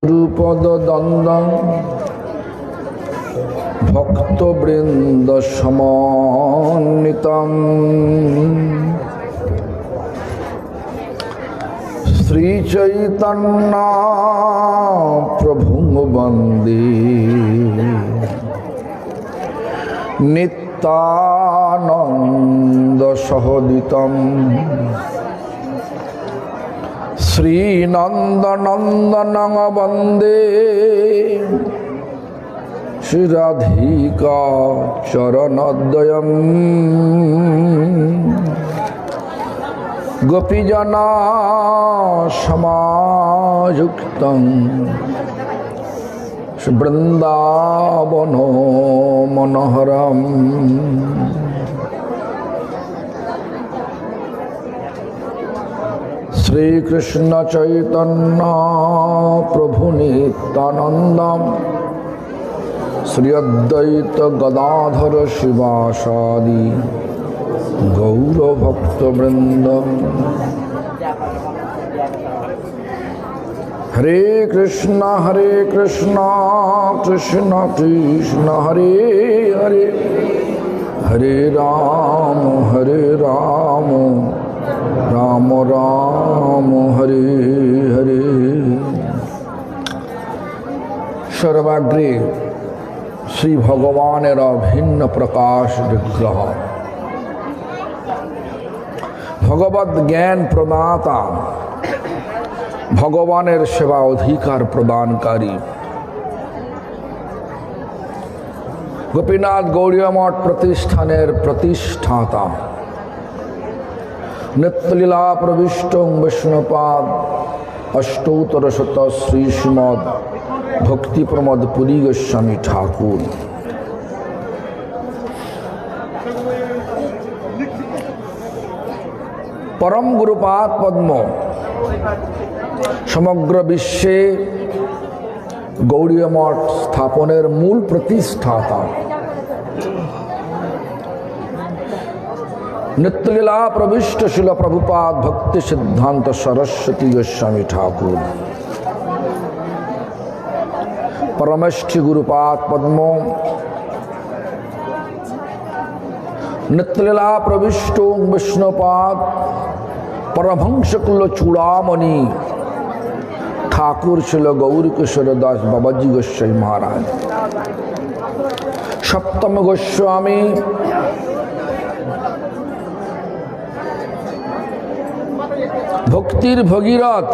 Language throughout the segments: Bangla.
গুরুপদ দ্বন্দ্বং ভক্তবৃন্দ সমন্বিতম শ্রীচৈতন্য প্রভুং বন্দে নিত্যানন্দ সহোদিতম শ্রীনন্দনন্দনং বন্দে শ্রীরাধিকা চরণদ্বয়ম গোপীজনা সমাযুক্তং বৃন্দাবন মনোহরম। শ্রীকৃষ্ণ চৈতন্য প্রভু নিত্যানন্দ শ্রী অদ্বৈত গদাধর শিবাসাদি গৌরভক্তবৃন্দ। হরে কৃষ্ণ কৃষ্ণ কৃষ্ণ হরে হরে, হরে রাম রাম রাম হরে হরে। সর্বাগ্রে শ্রী ভগবানের ভিন্ন প্রকাশ বিগ্রহ, ভগবদ জ্ঞান প্রদাতা, ভগবানের সেবা অধিকার প্রদানকারী, গোপীনাথ গৌড়ীয় মঠ প্রতিষ্ঠানের প্রতিষ্ঠাতা, নিত্যলীলা প্রবিষ্ট বৈষ্ণবপাদ অষ্টোত্তরশত শ্রী শ্রীমদ ভক্তি প্রমোদ পুরী গোস্বামী ঠাকুর, পরম গুরুপাদ পদ্ম সমগ্র বিশ্বে গৌড়ীয় মঠ স্থাপনের মূল প্রতিষ্ঠাতা, নিত্যলীলা প্রবিষ্ট শিল প্রভুপাদ ভক্তি সিদ্ধান্ত সরস্বতী গোস্বামী ঠাকুর, পরমেষ্ঠী গুরুপাদ পদ্ম নিত্যলীলা প্রবিষ্ট বিষ্ণুপাদ পরমহংসকুল চূড়ামণি ঠাকুর ছিল গৌরকিশোর দাস বাবাজি গোস্বামী মহারাজ, সপ্তম গোস্বামী ভক্তির ভগীরথ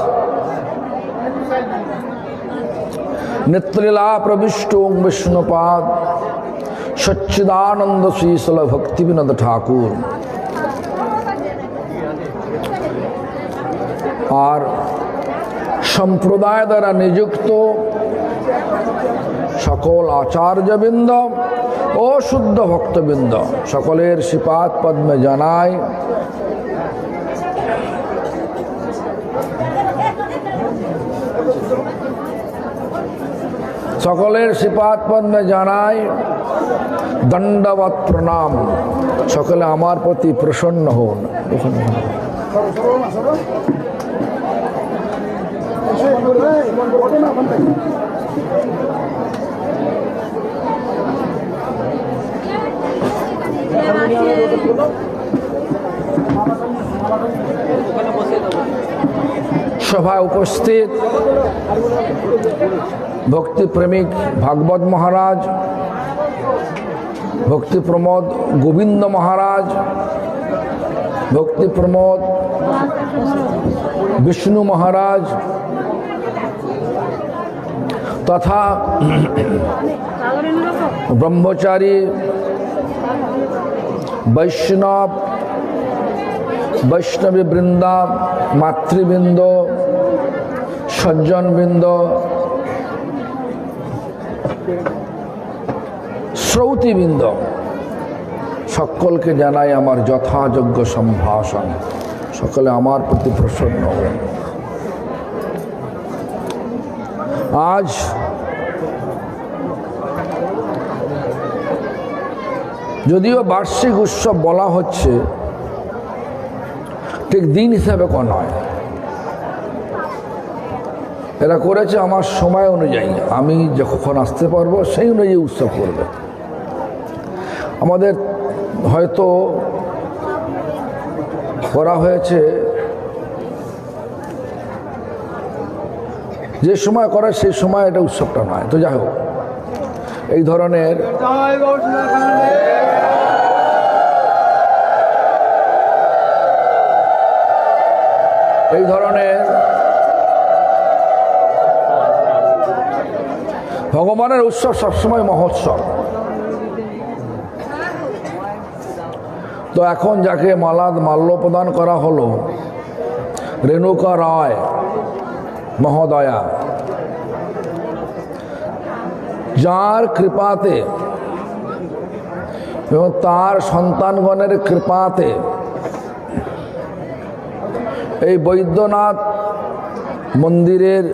নিত্যলীলা প্রবিষ্ট বিষ্ণুপাদ সচ্চিদানন্দ শ্রীশৈল ভক্তি বিনোদ ঠাকুর, আর সম্প্রদায় দ্বারা নিযুক্ত সকল আচার্যবৃন্দ ও শুদ্ধ ভক্তবৃন্দ সকলের শ্রীপাদ পদ্মে জানাই সকলের শ্রীপাদ পদ্মে জানাই দণ্ডবৎ প্রণাম। সকলে আমার প্রতি প্রসন্ন হন। সভায় উপস্থিত ভক্তিপ্রেমিক ভাগবত মহারাজ, ভক্তি প্রমোদ গোবিন্দ মহারাজ, ভক্তি প্রমোদ বিষ্ণু মহারাজ তথা ব্রহ্মচারী বৈষ্ণব বৈষ্ণবী বৃন্দা, মাতৃবৃন্দ, সজ্জনবৃন্দ, শ্রৌতিবৃন্দ সকলকে জানাই আমার যথাযোগ্য সম্ভাষণ। সকলে আমার প্রতি প্রসন্ন হন। আজ যদিও বার্ষিক উৎসব বলা হচ্ছে, ঠিক দিন হিসাবে নয়, এরা করেছে আমার সময় অনুযায়ী, আমি যখন আসতে পারবো সেই অনুযায়ী উৎসব করবে। আমাদের হয়তো করা হয়েছে যে সময় করে সেই সময় এটা উৎসবটা নয়। তো যাই হোক, এই ধরনের ভগবানের উৎসব সবসময় মহোৎসব। তো এখন যাকে মাল্য প্রদান করা হলো, রেণুকা রায় মহোদয়া, যার কৃপাতে এবং তার সন্তানগণের কৃপাতে এই বৈদ্যনাথ মন্দিরের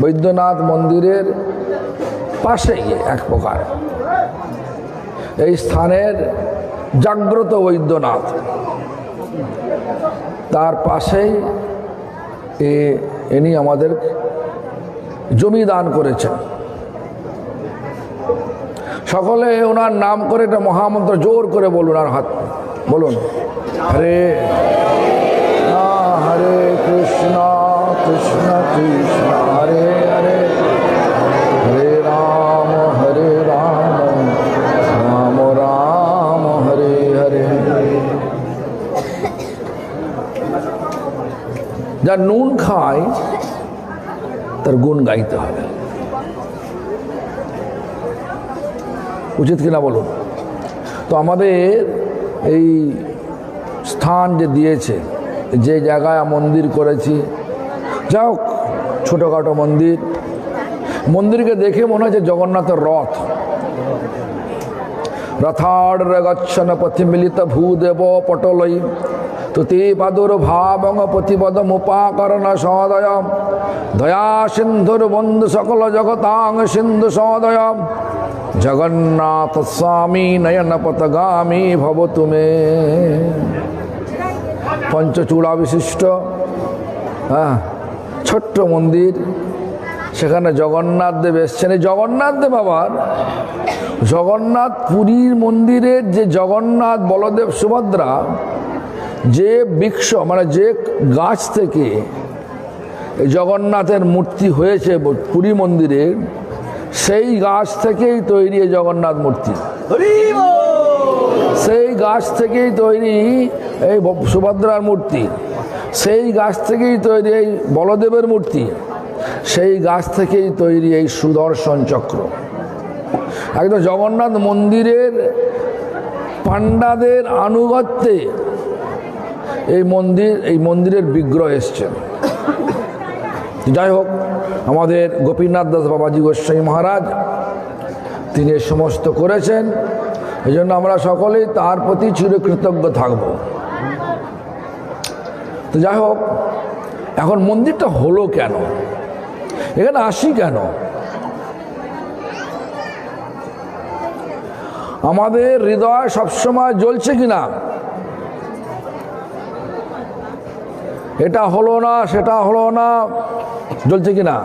বৈদ্যনাথ মন্দিরের পাশেই এক প্রকার এই স্থানের জাগ্রত বৈদ্যনাথ, তার পাশেই ইনি আমাদের জমি দান করেছেন। সকলে ওনার নাম করে একটা মহামন্ত্র জোর করে বলুন, আর হাত বলুন, হরে হরে কৃষ্ণ কৃষ্ণ কৃষ্ণ হরে হরে, হরে রাম রাম রাম হরে হরে। যার নুন খায় তার গুণ গাইতে হবে, উচিত কিনা বলুন? তো আমাদের এই স্থান যে দিয়েছে, যে জায়গায় মন্দির করেছি, যা হোক ছোটোখাটো মন্দিরকে দেখে মনে হচ্ছে জগন্নাথের রথ। রথাড় গচ্ছন পথিমিলিত ভূদেব পটলই তুতি প্রাদুর্ভাবং প্রতিপদমুপাকরণ সদয়ম দয়া সিন্ধুর বন্ধু সকল জগতাং সিন্ধু সদয়ম জগন্নাথ স্বামী নয়ন পথগামী ভবতু মে। পঞ্চচূড়া বিশিষ্ট ছোট্ট মন্দির, সেখানে জগন্নাথ দেব এসছেন। এই জগন্নাথ দেব আবার জগন্নাথ পুরীর মন্দিরের যে জগন্নাথ বলদেব সুভদ্রা, যে বৃক্ষ মানে যে গাছ থেকে এই জগন্নাথের মূর্তি হয়েছে পুরী মন্দিরের, সেই গাছ থেকেই তৈরি এই জগন্নাথ মূর্তি। সেই গাছ থেকেই তৈরি এই সুভদ্রার মূর্তি, সেই গাছ থেকেই তৈরি এই বলদেবের মূর্তি, সেই গাছ থেকেই তৈরি এই সুদর্শন চক্র। একদম জগন্নাথ মন্দিরের পাণ্ডাদের আনুগত্যে এই মন্দিরের বিগ্রহ এসছে। যাই হোক, আমাদের গোপীনাথ দাস বাবাজি গোস্বামী মহারাজ তিনি এই সমস্ত করেছেন, এই জন্য আমরা সকলেই তার প্রতি চিরকৃতজ্ঞ থাকব। তো যাই হোক, এখন মন্দিরটা হলো কেন, এখানে আসি কেন? আমাদের হৃদয় সবসময় জ্বলছে কিনা, এটা হলো না সেটা হলো না, জ্বলছে কিনা?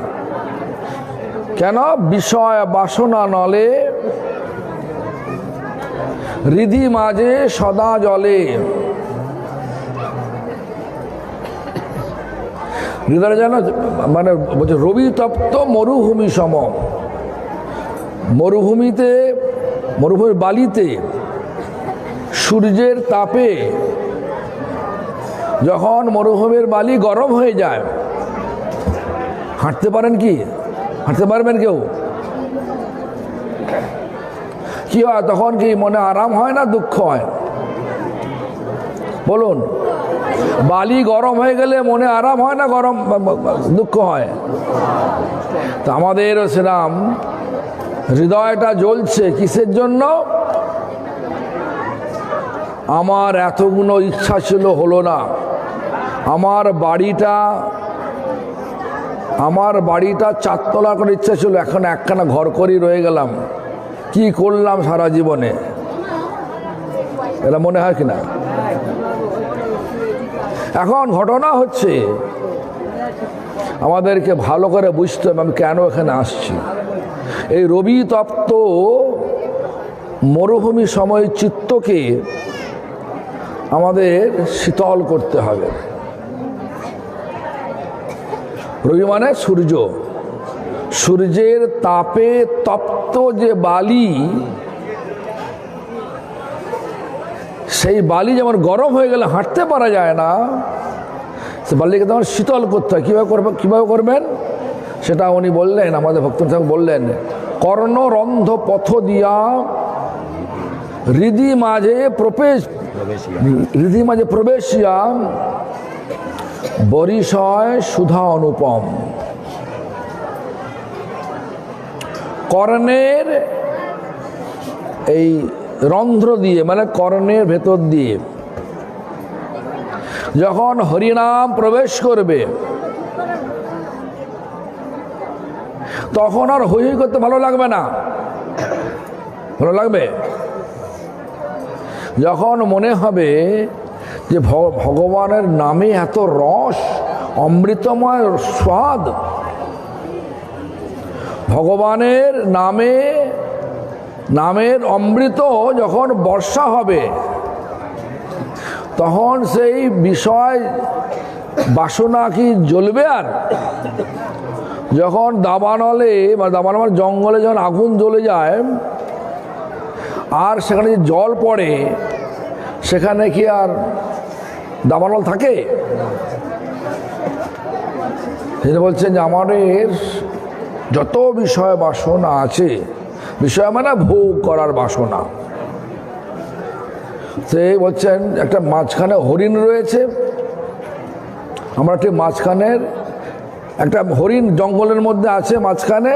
কেন? বিষয় বাসনা নলে হৃদি মাঝে সদা জলে। হৃদয় যেন মানে বলছে রবি তপ্ত মরুভূমি সম। মরুভূমির বালিতে সূর্যের তাপে যখন মরুভূমির বালি গরম হয়ে যায়, হাঁটতে পারেন কি? হাঁটতে পারবেন কেউ? কি হয় তখন? কি মনে আরাম হয় না দুঃখ হয়? বলুন। বালি গরম হয়ে গেলে মনে আরাম হয় না দুঃখ হয়? তা আমাদের সেরাম হৃদয়টা জ্বলছে কিসের জন্য? আমার এতগুলো ইচ্ছা ছিল, হলো না। আমার বাড়িটা 4 তলা করে ইচ্ছা ছিল, এখন একখানা ঘর করেই রয়ে গেলাম। কি করলাম সারা জীবনে? এটা মনে হয় কিনা? এখন ঘটনা হচ্ছে আমাদেরকে ভালো করে বুঝতে হবে আমি কেন এখানে আসছি। এই রবি তপ্ত মরুভূমি সময় চিত্তকে আমাদের শীতল করতে হবে। রবি মানে সূর্য, সূর্যের তাপে তপ্ত যে বালি, সেই বালি যেমন গরম হয়ে গেলে হাঁটতে পারা যায় না, সে বালিকে তেমন শীতল করতে হয়। কীভাবে করবেন সেটা উনি বললেন, আমাদের ভক্ত ঠাকুর বললেন, কর্ণরন্ধ পথ দিয়া হৃদি মাঝে প্রবেশিয়া বরিশয় সুধা অনুপম। কর্ণের এই রন্ধ্র দিয়ে মানে কর্ণের ভেতর দিয়ে যখন হরিনাম প্রবেশ করবে তখন আর হই হই করতে ভালো লাগবে না। ভালো লাগবে যখন মনে হবে যে ভগবানের নামে এত রস, অমৃতময় স্বাদ। ভগবানের নামের অমৃত যখন বর্ষা হবে তখন সেই বিষয় বাসনা কি জ্বলবে? আর যখন দাবানলে বা দাবানল জঙ্গলে যখন আগুন জ্বলে যায় আর সেখানে যে জল পড়ে, সেখানে কি আর দাবানল থাকে? তিনি বলছেন যে আমাদের যত বিষয় বাসনা আছে, বিষয় মানে ভোগ করার বাসনা, সে বলছেন একটা মাঝখানে হরিণ রয়েছে, আমরা ঠিক মাঝখানের একটা হরিণ জঙ্গলের মধ্যে আছে, মাঝখানে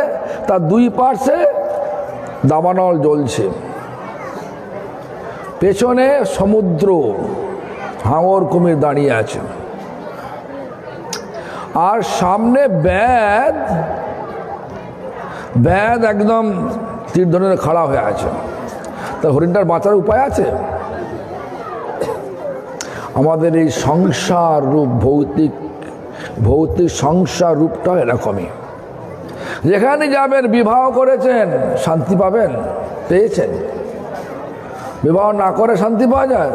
তার দুই পাশে দাবানল জ্বলছে, পেছনে সমুদ্র, হাঙর কুমির দাঁড়িয়ে আছে, আর সামনে ব্যাদ একদম তীর ধনুকে খাড়া হয়ে আছে। তা হরিণটার বাঁচার উপায় আছে? আমাদের এই সংসার রূপ, ভৌতিক সংসার রূপটা এরকমই। যেখানে যাবেন, বিবাহ করেছেন শান্তি পাবেন, পেয়েছেন। বিবাহ না করে শান্তি পাওয়া যায়?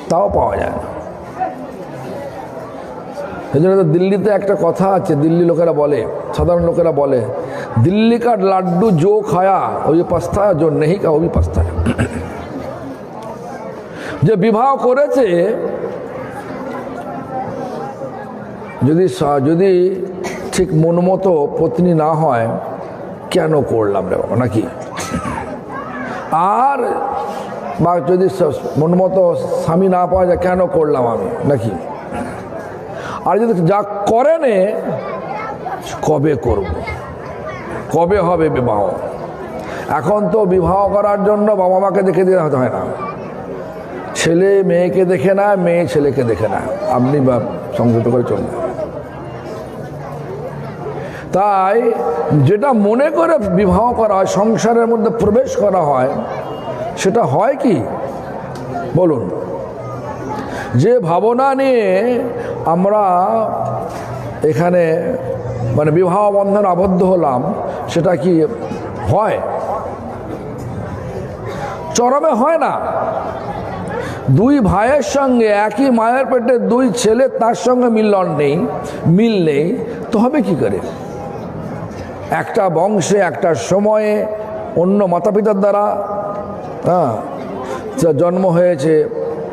তাও পাওয়া যায় না। এই জন্য তো দিল্লিতে একটা কথা আছে, দিল্লি লোকেরা বলে, সাধারণ লোকেরা বলে, দিল্লি কা লাড্ডু জো খায়া ওই পস্তায়া, জো নেহি কা ওই পস্তায়া। যে বিবাহ করেছে যদি ঠিক মন মতো পত্নী না হয়, কেন করলাম রে বাবা, নাকি? আর বা যদি মন মতো স্বামী না পাওয়া যায়, কেন করলাম আমি, নাকি? আর যদি যা করে নে, কবে করব, কবে হবে বিবাহ? এখন তো বিবাহ করার জন্য বাবা মাকে দেখে দিতে হয় না, ছেলে মেয়েকে দেখে না, মেয়ে ছেলেকে দেখে না, আপনি বা সংযত করে চলবেন। তাই যেটা মনে করে বিবাহ করা হয়, সংসারের মধ্যে প্রবেশ করা হয়, সেটা হয় কি বলুন? যে ভাবনা নিয়ে আমরা এখানে মানে বিবাহ বন্ধনে আবদ্ধ হলাম, সেটা কি হয়? চরমে হয় না। দুই ভাইয়ের সঙ্গে একই মায়ের পেটে দুই ছেলে, তার সঙ্গে মিল নেই তো হবে কি করে? একটা বংশে একটা সময়ে অন্য মাতা পিতার দ্বারা জন্ম হয়েছে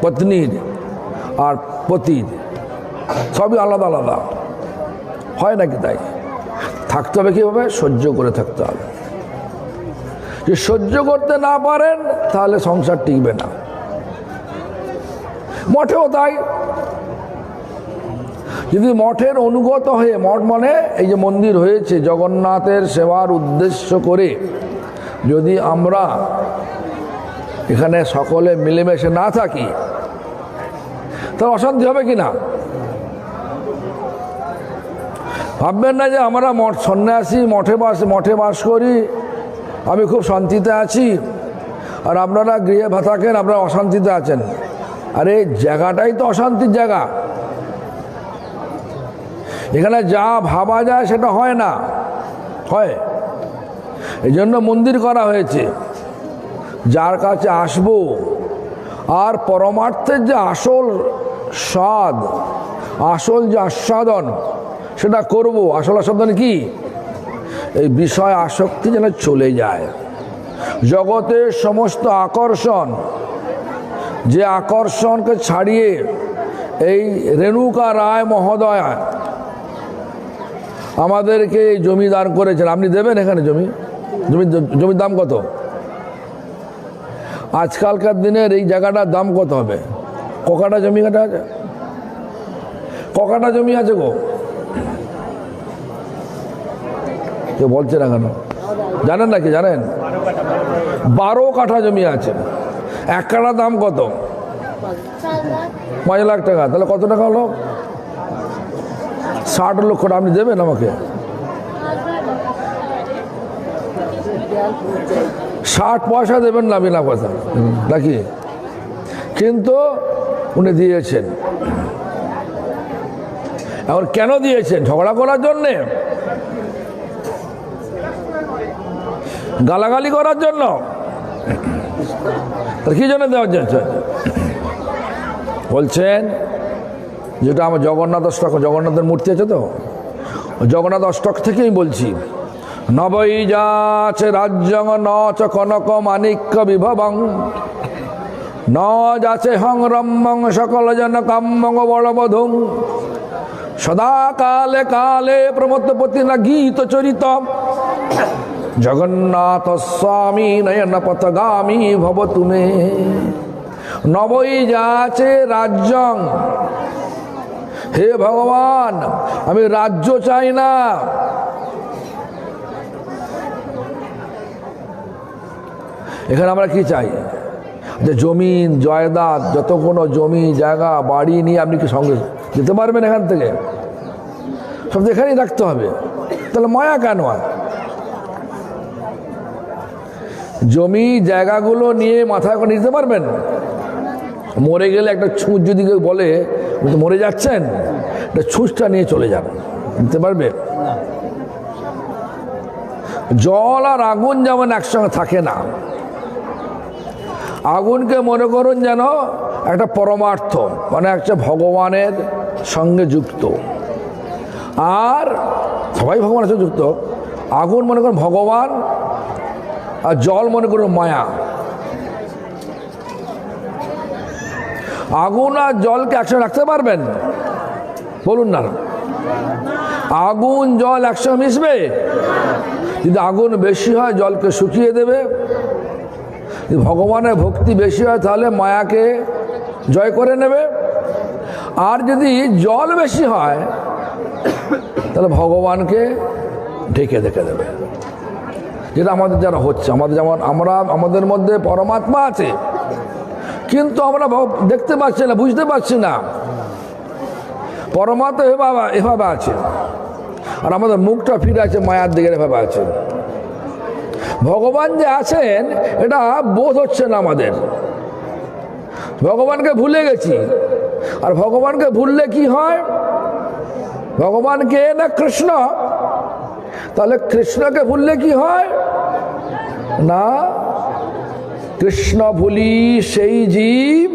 পত্নীর আর পতির, সবই আলাদা আলাদা, হয় নাকি? তাই থাকতে হবে কীভাবে? সহ্য করে থাকতে হবে। যদি সহ্য করতে না পারেন তাহলে সংসার টিকবে না। মঠেও তাই। যদি মঠের অনুগত হয়ে, মঠ মানে এই যে মন্দির হয়েছে জগন্নাথের সেবার উদ্দেশ্য করে, যদি আমরা এখানে সকলে মিলেমিশে না থাকি তাহলে অশান্তি হবে কি না? ভাববেন না যে আমরা সন্ন্যাসী, মঠে বাস করি, আমি খুব শান্তিতে আছি, আর আপনারা গৃহে থাকেন, আপনারা অশান্তিতে আছেন। আরে জায়গাটাই তো অশান্তির জায়গা। এখানে যা ভাবা যায় সেটা হয় না, হয়। এই জন্য মন্দির করা হয়েছে, যার কাছে আসবো আর পরমার্থের যে আসল স্বাদ, আসল যে আস্বাদন সেটা করব। আসল আস্বাদন কি? এই বিষয় আসক্তি যেন চলে যায়। জগতের সমস্ত আকর্ষণ, যে আকর্ষণকে ছাড়িয়ে এই রেণুকা রায় মহোদয় আমাদেরকে জমি দান করেছেন। আপনি দেবেন এখানে জমির দাম কত? আজকালকার দিনের এই জায়গাটার দাম কত হবে? ককাটা জমি কাটা আছে, ককাটা জমি আছে গো, কেউ বলছে না কেন? জানেন নাকি? জানেন 12 কাঠা জমি আছে। 1 কাঠা দাম কত? 5 লাখ টাকা। তাহলে কত টাকা হলো? 60 লক্ষ টাকা। আপনি দেবেন আমাকে? 60 পয়সা দেবেন না, বিনা পয়সা নাকি? কিন্তু উনি দিয়েছেন। এখন কেন দিয়েছেন? ঝগড়া করার জন্যে? গালাগালি করার জন্য? কি জন্য দেওয়ার জন্য বলছেন? যেটা আমার জগন্নাথ অষ্টক, জগন্নাথের মূর্তি আছে তো, জগন্নাথ অষ্টক থেকেই বলছি। নবৈ যাচে রাজ্যং ন চ কনক মাণিক্য বিভবং ন যাচে হং রম্যং সকল জন কাম্যং বড়বধূ সদা কালে কালে প্রমোদপতি না গীত চরিত জগন্নাথ স্বামী নয়ন পথগামী ভব তুমি। নবৈ যাচে রাজ্যং, হে ভগবান আমি রাজ্য চাই না, এখানে আমরা কি চাই? যে জমিন জায়দাদ, যত কোনো জমি জায়গা বাড়ি নিয়ে আপনি কি সঙ্গে যেতে পারবেন? এখান থেকে সব এখানেই রাখতে হবে। তাহলে মায়া কেন? জমি জায়গাগুলো নিয়ে মাথায় করে নিতে পারবেন? মরে গেলে একটা ছুঁচ যদি কেউ বলে তো মরে যাচ্ছেন, একটা ছুঁচটা নিয়ে চলে যান, নিতে পারবে? জল আর আগুন যেমন একসঙ্গে থাকে না। আগুনকে মনে করুন যেন একটা পরমার্থ, মানে একটা ভগবানের সঙ্গে যুক্ত, আর সবাই ভগবানের সঙ্গে যুক্ত। আগুন মনে করুন ভগবান, আর জল মনে করুন মায়া। আগুন আর জলকে একসঙ্গে রাখতে পারবেন? বলুন না। আগুন জল একসঙ্গে মিশবে? যদি আগুন বেশি হয় জলকে শুকিয়ে দেবে। যদি ভগবানের ভক্তি বেশি হয় তাহলে মায়াকে জয় করে নেবে। আর যদি জল বেশি হয় তাহলে ভগবানকে ঢেকে দেখে দেবে। যেটা আমাদের যারা হচ্ছে, আমাদের যেমন আমাদের মধ্যে পরমাত্মা আছে, কিন্তু আমরা দেখতে পাচ্ছি না, বুঝতে পারছি না। পরমাত্মা এভাবে আছে, আর আমাদের মুখটা ফিরে আছে মায়ার দিকে, এভাবে আছে। ভগবান যে আছেন এটা বোধ হচ্ছে না আমাদের। ভগবানকে ভুলে গেছি। আর ভগবানকে ভুললে কি হয়? ভগবানকে না কৃষ্ণ, তাহলে কৃষ্ণকে ভুললে কি হয়? না, কৃষ্ণ ভুলি সেই জীব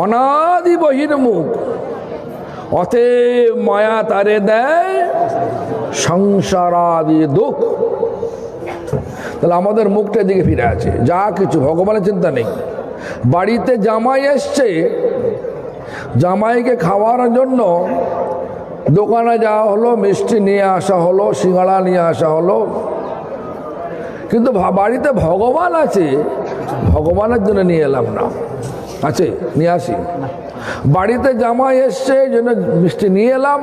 অনাদি বহির্মুখ, অতএব মায়া তারে দেয় সংসারাদি দুঃখ। তাহলে আমাদের মুখটা দিকে ফিরে আছে, যা কিছু ভগবানের চিন্তা নেই। বাড়িতে জামাই এসছে, জামাইকে খাওয়ার জন্য দোকানে যাওয়া হলো, মিষ্টি নিয়ে আসা হলো, সিঙ্গাড়া নিয়ে আসা হলো, কিন্তু বাড়িতে ভগবান আছে, ভগবানের জন্য নিয়ে এলাম না। আছে, নিয়ে আসি। বাড়িতে জামাই এসছে এই জন্য মিষ্টি নিয়ে এলাম,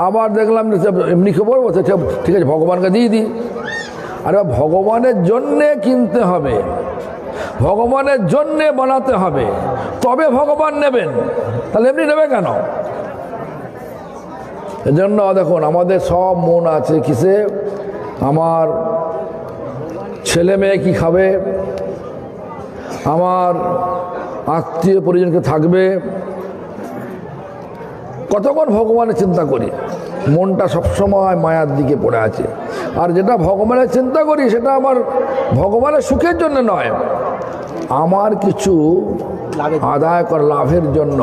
আবার দেখলাম এমনি খবর বলছে ঠিক আছে ভগবানকে দিয়ে দিই। আরে ভগবানের জন্যে কিনতে হবে, ভগবানের জন্যে বানাতে হবে, তবে ভগবান নেবেন। তাহলে এমনি নেবে কেন? এজন্য দেখুন আমাদের সব মন আছে কিসে? আমার ছেলে মেয়ে কি খাবে, আমার আত্মীয় পরিজনকে থাকবে, কতক্ষণ ভগবানের চিন্তা করি, মনটা সবসময় মায়ার দিকে পড়ে আছে। আর যেটা ভগবানের চিন্তা করি সেটা আমার ভগবানের সুখের জন্য নয়, আমার কিছু আদায় করা লাভের জন্য।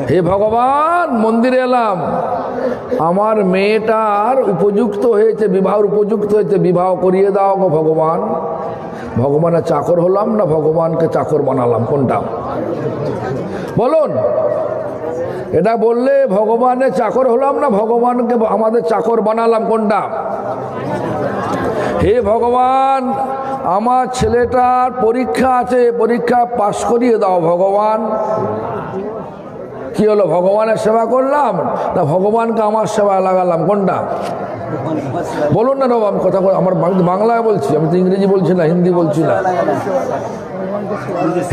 হে ভগবান, মন্দিরে এলাম, আমার মেয়েটার উপযুক্ত হয়েছে, বিবাহের উপযুক্ত হয়েছে, বিবাহ করিয়ে দাও গো ভগবান। ভগবানের চাকর হলাম না ভগবানকে চাকর বানালাম? কোনটা বলুন? এটা বললে ভগবানের চাকর হলাম না ভগবানকে আমাদের চাকর বানালাম? কোনটা? হে ভগবান, আমার ছেলেটার পরীক্ষা আছে, পরীক্ষা পাশ করিয়ে দাও ভগবান। কি হলো, ভগবানের সেবা করলাম না ভগবানকে আমার সেবা লাগালাম? কোনটা বলুন না? আমি কথা আমার বাংলায় বলছি, আমি তো ইংরেজি বলছি না, হিন্দি বলছি না।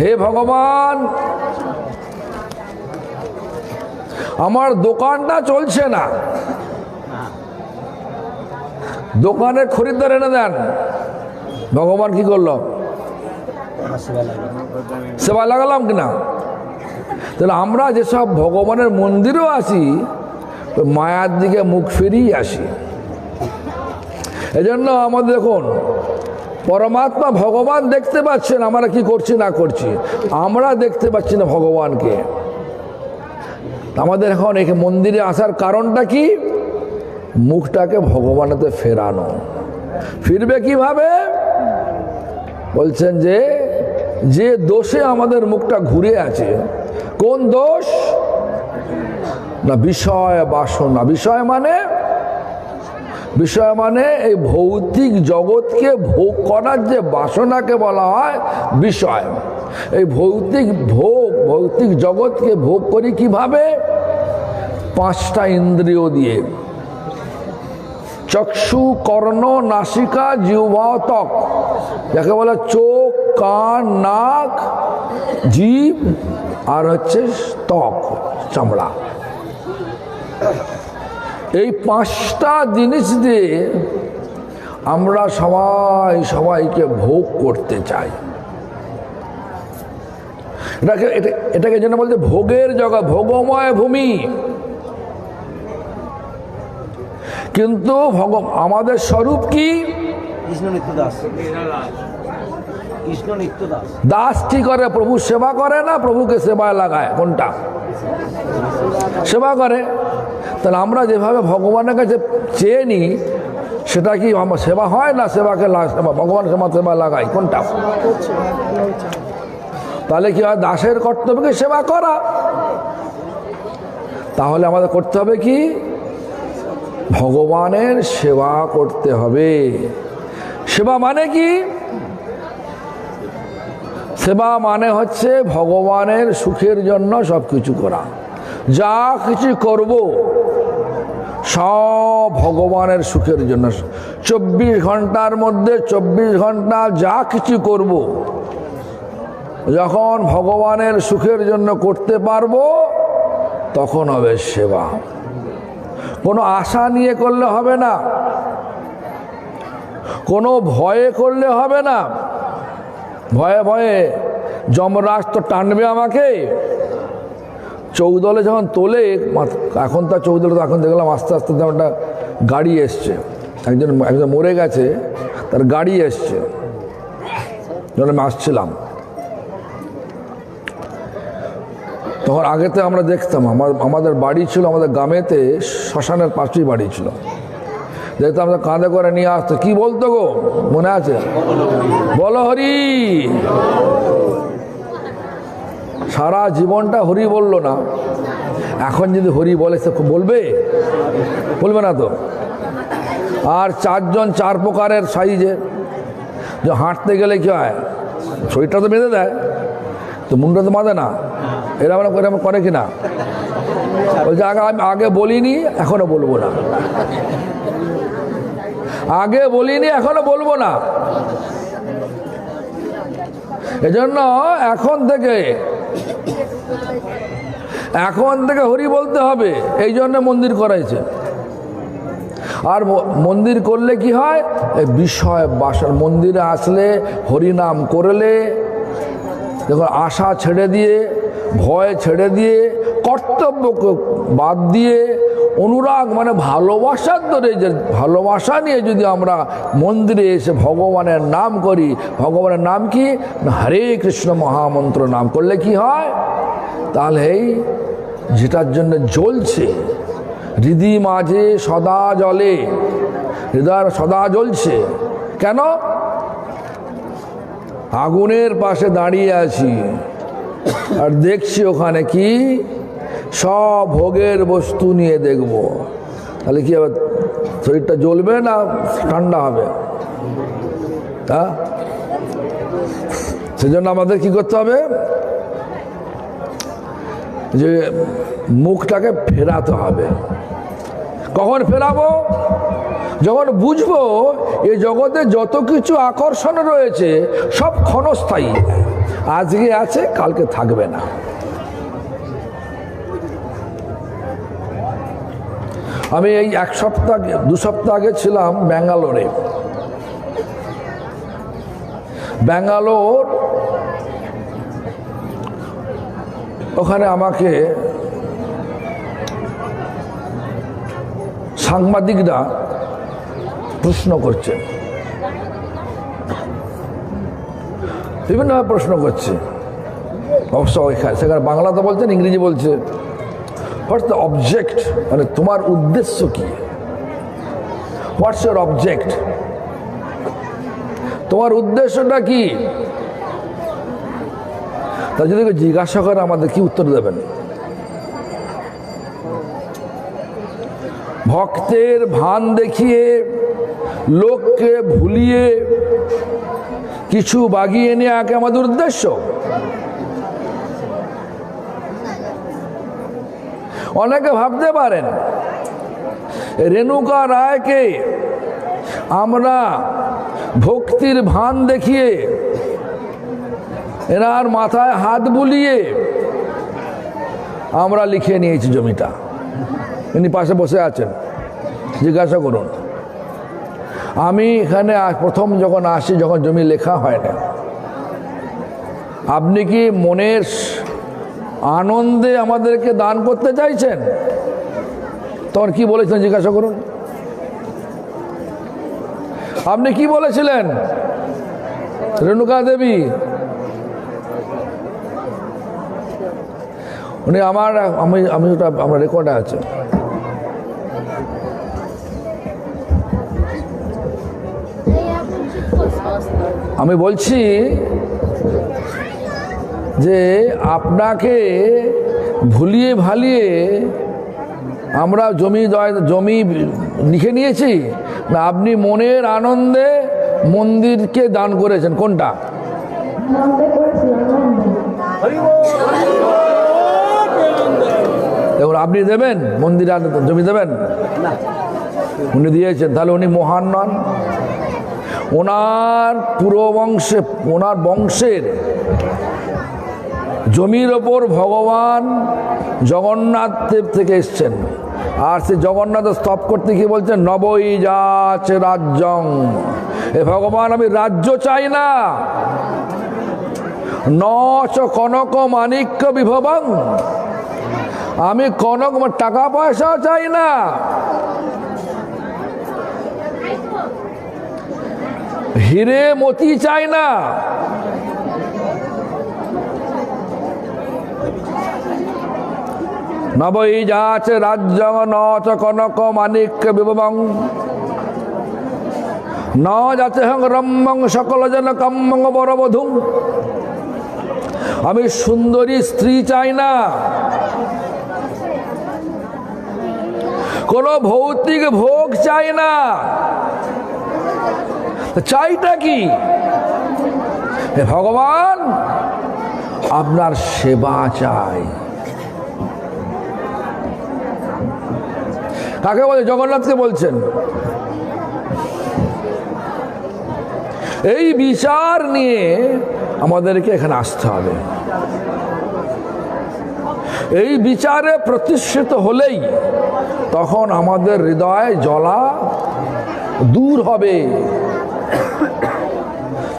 হে ভগবান, আমার দোকানটা চলছে না, দোকানের খরিদ্দার এনে দেন। ভগবান কি করলো? সেবা লাগালাম কিনা? তাহলে আমরা যেসব ভগবানের মন্দিরেও আসি, মায়ার দিকে মুখ ফিরিয়ে আসি। এজন্য আমাদের দেখুন, পরমাত্মা ভগবান দেখতে পাচ্ছেন, আমরা কি করছি না করছি, আমরা দেখতে পাচ্ছি না ভগবানকে। আমাদের এখন এই মন্দিরে আসার কারণটা কি? মুখটাকে ভগবানেতে ফেরানো। ফিরবে কিভাবে? বলছেন যে যে দোষে আমাদের মুখটা ঘুরে আছে, কোন দোষ না? বিষয় বাসনা। বিষয় মানে এই ভৌতিক জগৎকে ভোগ করার যে বাসনাকে বলা হয় বিষয়। এই ভৌতিক জগৎকে ভোগ করি কিভাবে? পাঁচটা ইন্দ্রিয় দিয়ে, চক্ষু, কর্ণ, নাসিকা, জিহ্বা, ত্বক, যাকে বলে চোখ, কান, নাক, জিভ আর হচ্ছে ত্বক, চামড়া। এই পাঁচটা জিনিস দিয়ে আমরা সবাইকে ভোগ করতে চাই। এটাকে যেন বলতে ভোগের জগৎ, ভোগময় ভূমি। কিন্তু আমাদের স্বরূপ কি? দাস কি করে? প্রভু সেবা করে না প্রভুকে সেবায় লাগায়? কোনটা? সেবা করে। তাহলে আমরা যেভাবে ভগবানের কাছে চেয়ে নিই, সেটা কি আমার সেবা হয় না? সেবাকে ভগবান সেবা লাগাই? কোনটা? তাহলে কি হয়? দাসের কর্তব্যকে সেবা করা। তাহলে আমাদের করতে হবে কি? ভগবানের সেবা করতে হবে। সেবা মানে কি? সেবা মানে হচ্ছে ভগবানের সুখের জন্য সব কিছু করা। যা কিছু করব সব ভগবানের সুখের জন্য। 24 ঘন্টার মধ্যে 24 ঘন্টা যা কিছু করব, যখন ভগবানের সুখের জন্য করতে পারবো, তখন হবে সেবা। কোনো আশা নিয়ে করলে হবে না, কোনো ভয়ে করলে হবে না। ভয়ে ভয়ে যমরাজ তো টানবে আমাকে। চৌদলে যখন তোলে, এখন তার চৌদলে, এখন দেখলাম আস্তে আস্তে একটা গাড়ি এসছে, একজন মরে গেছে, তার গাড়ি এসছে। যখন আমি আসছিলাম, তখন আগেতে আমরা দেখতাম, আমাদের বাড়ি ছিল, আমাদের গ্রামেতে শ্মশানের পাশেই বাড়ি ছিল। দেখতাম আমরা কাঁধে করে নিয়ে আসতো। কি বলতো গো, মনে আছে? বলো হরি। সারা জীবনটা হরি বললো না, এখন যদি হরি বলে সে বলবে না তো। আর 4 জন 4 প্রকারের সাইজে, যে হাঁটতে গেলে কি হয়, শরীরটা তো বেঁধে দেয়, তো মুন্ডটা তো বাঁধে না। এরকম করে কিনা? বলছে আগে বলিনি, এখনো বলবো না। আগে বলিনি, এখনো বলবো না। এজন্য এখন থেকে হরি বলতে হবে। এই জন্য মন্দির করাইছে। আর মন্দির করলে কি হয়? এই বিষয় বাসন। মন্দিরে আসলে হরিনাম করলে, দেখুন, আশা ছেড়ে দিয়ে, ভয় ছেড়ে দিয়ে কর্তব্যকে বাদ দিয়ে অনুরাগ মানে ভালোবাসার ধরে, যে ভালোবাসা নিয়ে যদি আমরা মন্দিরে এসে ভগবানের নাম করি, ভগবানের নাম কি না হরে কৃষ্ণ মহামন্ত্র নাম করলে কি হয়, তাহলে এই যেটার জন্য জ্বলছে হৃদি মাঝে সদা জলে, হৃদয় সদা জ্বলছে কেন? আগুনের পাশে দাঁড়িয়ে আছি আর দেখছি ওখানে কি সব ভোগের বস্তু নিয়ে দেখব, তাহলে কি হবে? শরীরটা জ্বলবে না ঠান্ডা হবে? হ্যাঁ, সেজন্য আমাদের কি করতে হবে? যে মুখটাকে ফেরাতে হবে। কখন ফেরাবো? যখন বুঝবো এই জগতে যত কিছু আকর্ষণ রয়েছে সব ক্ষণস্থায়ী, আজকে আছে কালকে থাকবে না। আমি এই 2 সপ্তাহ আগে ছিলাম ব্যাঙ্গালোরে। ব্যাঙ্গালোর ওখানে আমাকে সাংবাদিকরা প্রশ্ন করছে, বিভিন্নভাবে প্রশ্ন করছে। অবশ্য সেখানে বাংলাতে বলছেন, ইংরেজি বলছে। হোয়াটস দ্য অবজেক্ট, মানে তোমার উদ্দেশ্য কি? হোয়াটস ইউর অবজেক্ট, তোমার উদ্দেশ্যটা কি? তা যদি জিজ্ঞাসা করে আমাদের কি উত্তর দেবেন? ভক্তের ভান দেখিয়ে লোককে ভুলিয়ে কিছু বাগিয়ে নেওয়া কি আমাদের উদ্দেশ্য? অনেকে ভাবতে পারেন রেণুকা রায়কে আমরা ভক্তির ভান দেখিয়ে এনার মাথায় হাত বুলিয়ে আমরা লিখে নিয়েছি জমিটা। ইনি পাশে বসে আছেন, জিজ্ঞাসা করুন। আমি এখানে প্রথম যখন আসি, যখন জমি লেখা হয় না, আপনি কি মনের আনন্দে আমাদেরকে দান করতে চাইছেন? তখন কি বলেছিলেন জিজ্ঞাসা করুন। আপনি কি বলেছিলেন রেণুকা দেবী? উনি আমি ওটা আমার রেকর্ডে আছে। আমি বলছি যে আপনাকে ভুলিয়ে ভালিয়ে আমরা জমি লিখে নিয়েছি, না আপনি মনের আনন্দে মন্দিরকে দান করেছেন? কোনটা? দেখুন, আপনি দেবেন মন্দির জমি দেবেন? উনি দিয়েছেন, তাহলে উনি মহান নন? ওনার পুরো ওনার বংশের জমির ওপর ভগবান জগন্নাথ দেব থেকে এসছেন। আর সে জগন্নাথ স্তব করতে কি বলছেন? নবই যাচ্ছে রাজ্যং। এ ভগবান, আমি রাজ্য চাই না। নচ কনক মাণিক্য বিভবং, আমি কনক টাকা পয়সাও চাই না। হিরে মতি চাই না। নবই যাচ্ছে রাজ্য নচ কনক মাণিক্য বিভবং, ন যাচ্ছে হং রম্যং সকল জন কম্মং বরবধূ। আমি সুন্দরী স্ত্রী চাই না। কোন ভৌতিক ভোগ চাই না। চাইটা কি? হে ভগবান, আপনার সেবা চাই। কাকে বলে? জগন্নাথকে বলছেন। এই বিচার নিয়ে আমাদেরকে এখানে আসতে হবে। এই বিচারে প্রতিষ্ঠিত হলেই তখন আমাদের হৃদয় জ্বলা দূর হবে।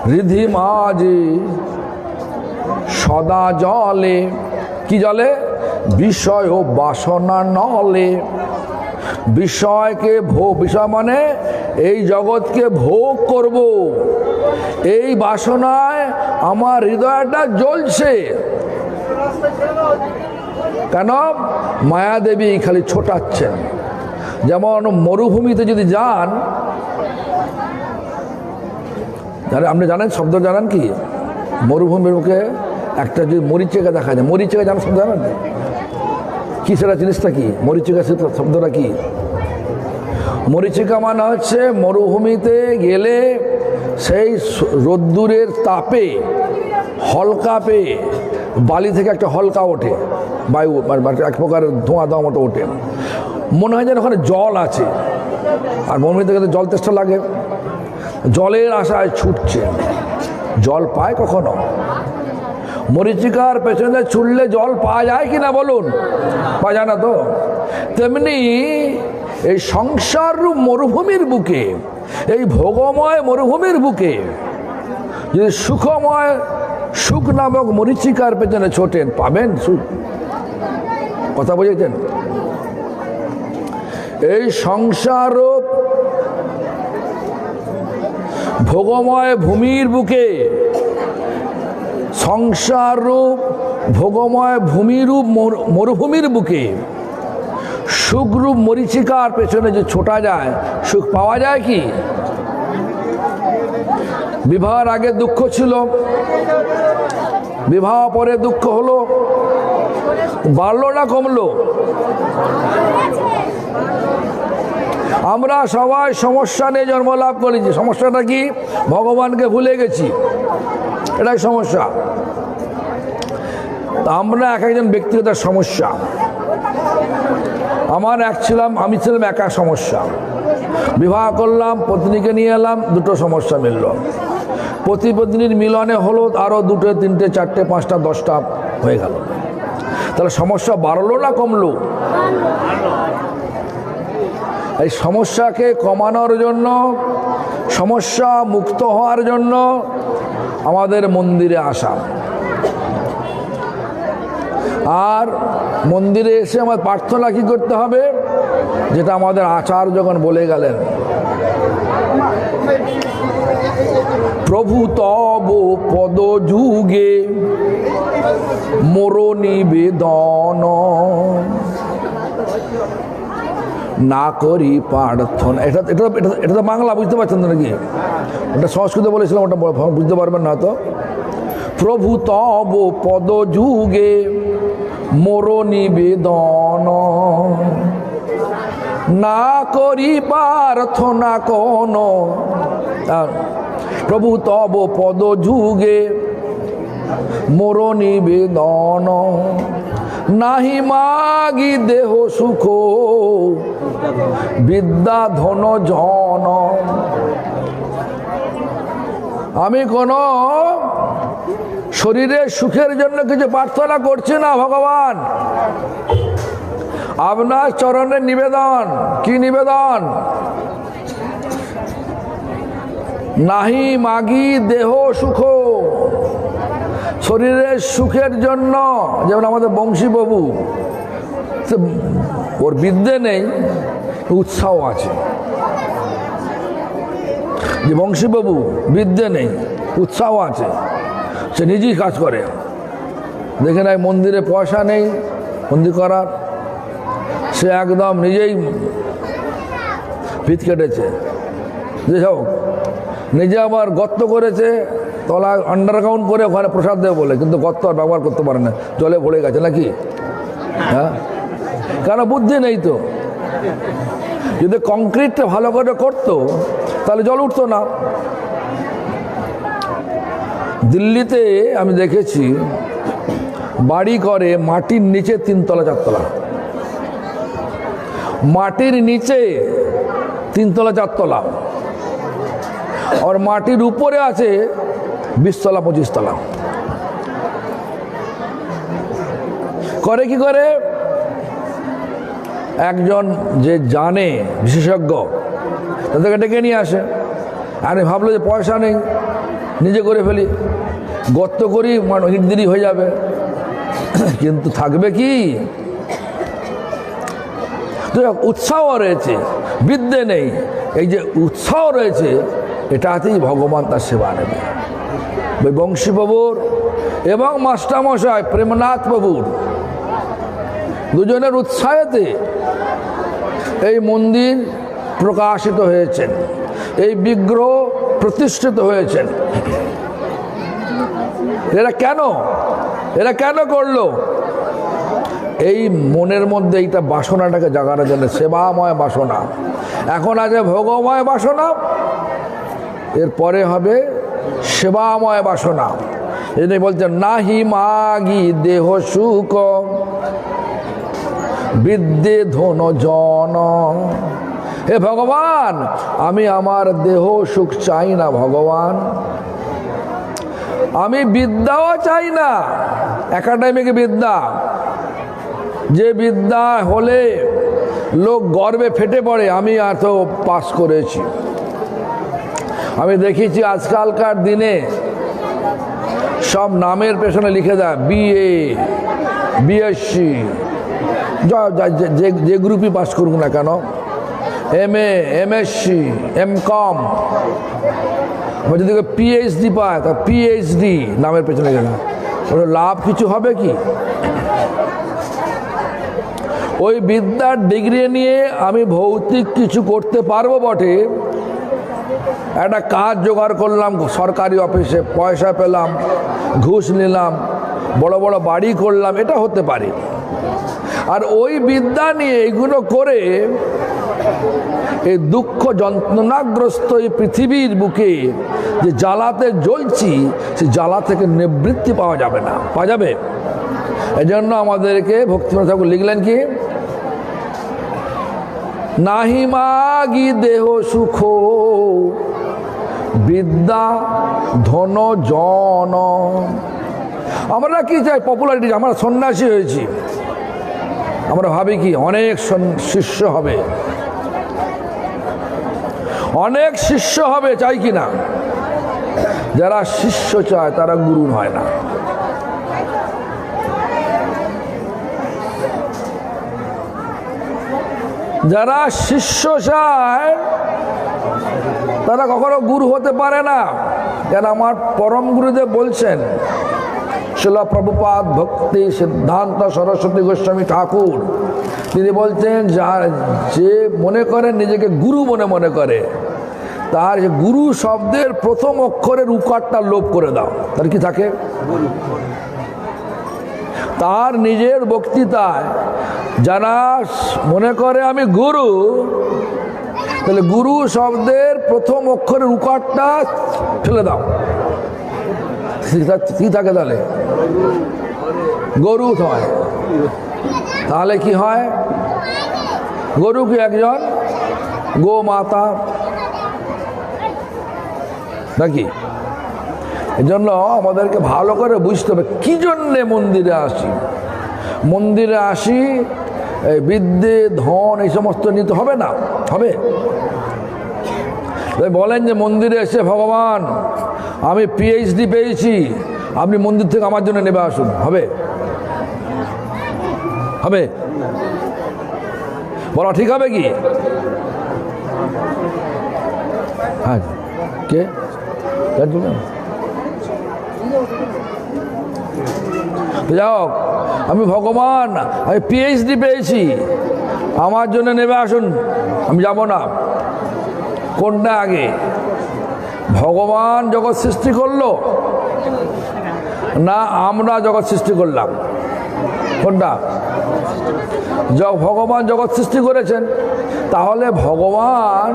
হৃদি মাঝে সদা জলে, কি জলে? বিষয় ও বাসনা নলে। বিষয়কে বিষয় মানে এই জগৎকে ভোগ করব, এই বাসনায় আমার হৃদয়টা জ্বলছে। কেন? মায়াদেবী খালি ছোটাচ্ছেন। যেমন মরুভূমিতে যদি যান, আপনি জানেন শব্দ জানেন কি? মরুভূমির মুখে একটা যদি মরিচিকা দেখা যায়, মরিচিকা জানার শব্দ জানেন কি? সেটা জিনিসটা কি? মরিচিকা শব্দটা কি? মরিচিকা মানে হচ্ছে মরুভূমিতে গেলে সেই রোদ্দুরের তাপে হলকা পেয়ে বালি থেকে একটা হলকা ওঠে, বায়ু এক প্রকার ধোঁয়া দেওয়া মতো ওঠে, মনে হয় যেন ওখানে জল আছে। আর মরুভূমিতে গেলে জল তেষ্টা লাগে, জলের আশায় ছুটছে। জল পায় কখনো? মরিচিকার পেছনে ছুটলে জল পাওয়া যায় কি না বলুন? পাওয়া যায় না তো। তেমনি এই সংসার রূপ মরুভূমির বুকে, এই ভোগময় মরুভূমির বুকে যদি সুখময় সুখ নামক মরিচিকার পেছনে ছোটেন, পাবেন সুখ। কথা বুঝেছেন? এই সংসার রূপ ভোগময় ভূমির বুকে, সংসার রূপ ভোগময় ভূমিরূপ মরুভূমির বুকে সুখরূপ মরিচিকার পেছনে যে ছোটা যায়, সুখ পাওয়া যায় কি? বিবাহের আগে দুঃখ ছিল, বিবাহ পরে দুঃখ হলো, বাড়লো না কমলো? আমরা সবাই সমস্যা নিয়ে জন্ম লাভ করেছি। সমস্যাটা কি? ভগবানকে ভুলে গেছি, এটাই সমস্যা। আমরা এক একজন ব্যক্তিগত সমস্যা। আমি ছিলাম একা সমস্যা। বিবাহ করলাম, পত্নীকে নিয়ে এলাম, দুটো সমস্যা মিলল। পতি পত্নীর মিলনে হলো আরো দুটো, তিনটে, চারটে, পাঁচটা, 10টা হয়ে গেল। তাহলে সমস্যা বাড়লো না কমলো? এই সমস্যাকে কমানোর জন্য, সমস্যা মুক্ত হওয়ার জন্য আমাদের মন্দিরে আসা। আর মন্দিরে এসে আমার প্রার্থনা কি করতে হবে? যেটা আমাদের আচার্য যখন বলে গেলেন, প্রভু তব পদ যুগে মোর নিবেদন না করি প্রার্থনা। এটা এটা এটা তো বাংলা, বুঝতে পারছেন তো নাকি? এটা সংস্কৃতে বলেছিলাম, ওটা বুঝতে পারবেন না তো। প্রভু তব পদ যুগে মোর নিবেদন না করি প্রার্থনা কোন। প্রভু তব পদ যুগে মোর নিবেদন নাহি মাগি দেহ সুখ বিদ্যা ধন জন। আমি কোন শরীরের সুখের জন্য কিছু প্রার্থনা করছি না ভগবান। আপনার চরণের নিবেদন। কি নিবেদন? নাহি মাগি দেহ সুখ, শরীরের সুখের জন্য। যেমন আমাদের বংশীবাবু, ওর বিদ্যে নেই, উৎসাহ আছে। যে বংশীবাবু বিদ্যে নেই, উৎসাহ আছে, সে নিজেই কাজ করে। দেখে নাই মন্দিরে পয়সা নেই মন্দির করার, সে একদম নিজেই ভিত কেটেছে। যে হোক, নিজে আবার গর্ত করেছে, তলা আন্ডারগ্রাউন্ড করে ওখানে প্রসাদ দেবে বলে, কিন্তু গর্ত আর ব্যবহার করতে পারে না, জলে পড়ে গেছে নাকি? হ্যাঁ, কেন? বুদ্ধি নেই তো। যদি কংক্রিটটা ভালো করে করতো তাহলে জল উঠতো না। দিল্লিতে আমি দেখেছি বাড়ি করে মাটির নিচে 3 তলা 4 তলা, মাটির নিচে 3 তলা 4 তলা, আর মাটির উপরে আছে 20 তলা 25 তলা। করে কি করে? একজন যে জানে, বিশেষজ্ঞ, তাদেরকে ডেকে নিয়ে আসে। আরে ভাবলো যে পয়সা নেই, নিজে করে ফেলি, গর্ত করি, ইট দেরি হয়ে যাবে। কিন্তু থাকবে কি? তো উৎসাহ রয়েছে, বিদ্যে নেই, এই যে উৎসাহ রয়েছে এটাতেই ভগবান তার সেবা নেবে। ওই বংশীবাবুর এবং মাস্টারমশাই প্রেমনাথ বাবুর দুজনের উৎসাহেতে এই মন্দির প্রকাশিত হয়েছেন, এই বিগ্রহ প্রতিষ্ঠিত হয়েছেন। এরা কেন করলো? এই মনের মধ্যে এইটা বাসনাটাকে জাগানোর জন্য, সেবাময় বাসনা। এখন আছে ভোগময় বাসনা, এরপরে হবে সেবাময় বাসনা। এই বলছেন নাহি মাগি দেহ সুখ বিদ্যে ধন জন। হে ভগবান, আমি আমার দেহ সুখ চাই না ভগবান, আমি বিদ্যাও চাই না, একাডেমিক বিদ্যা, যে বিদ্যা হলে লোক গর্বে ফেটে পড়ে আমি এত পাস করেছি। আমি দেখেছি আজকালকার দিনে সব নামের পেছনে লিখে দেয় BA, BSc, যে গ্রুপই পাস করুক না কেন, MA, MSc, MCom, যদি PhD পায় তা PhD নামের পেছনে লিখে দেয়। ওর লাভ কিছু হবে কি? ওই বিদ্যার ডিগ্রি নিয়ে আমি ভৌতিক কিছু করতে পারবো বটে, একটা কাজ জোগাড় করলাম সরকারি অফিসে, পয়সা পেলাম, ঘুষ নিলাম, বড় বড় বাড়ি করলাম, এটা হতে পারে। আর ওই বিদ্যা নিয়ে এইগুলো করে এই দুঃখ যন্ত্রণাগ্রস্ত এই পৃথিবীর বুকে যে জ্বালাতে জ্বলছি, সেই জ্বালা থেকে নিবৃত্তি পাওয়া যাবে না। পাওয়া যাবে? এজন্য আমাদেরকে ভক্তিনাথ ঠাকুর লিখলেন কি, নাহি মাগি দেহ সুখ বিদ্যা ধন জন। আমরা কি চাই? পপুলারিটি। আমরা সন্ন্যাসী হয়েছি, আমরা ভাবি কি অনেক শিষ্য হবে, অনেক শিষ্য হবে, চাই কি না? যারা শিষ্য চায় তারা গুরু হয় না। যারা শিষ্য চায় তারা কখনো গুরু হতে পারে না। কেন? আমার পরম গুরুদেব বলছেন, শিল প্রভুপাদ ভক্তি সিদ্ধান্ত সরস্বতী গোস্বামী ঠাকুর, তিনি বলছেন যে মনে করে নিজেকে গুরু মনে করে, তার গুরু শব্দের প্রথম অক্ষরের উকারটা লোপ করে দাও, তার কি থাকে? তার নিজের বক্তৃতায় যারা মনে করে আমি গুরু, তাহলে গুরু শব্দের প্রথম অক্ষরের উকারটা ফেলে দাও, কি থাকে? তাহলে গরু হয়। তাহলে কি হয়? গরু কি একজন গো মাতা নাকি? এজন্য আমাদেরকে ভালো করে বুঝতে হবে কি জন্যে মন্দিরে আসি। মন্দিরে আসি বিদ্যে ধন এই সমস্ত নিতে হবে না। হবে? বলেন যে মন্দিরে এসে ভগবান আমি PhD পেয়েছি, আপনি মন্দির থেকে আমার জন্য নেবে আসুন। হবে? হবে? বলা ঠিক হবে কি? হ্যাঁ, কে যাও, আমি ভগবান আমি PhD পেয়েছি, আমার জন্য নেবে আসুন, আমি যাব না। কোনটা আগে? ভগবান জগৎ সৃষ্টি করলো না আমরা জগৎ সৃষ্টি করলাম? কোনটা? ভগবান জগৎ সৃষ্টি করেছেন, তাহলে ভগবান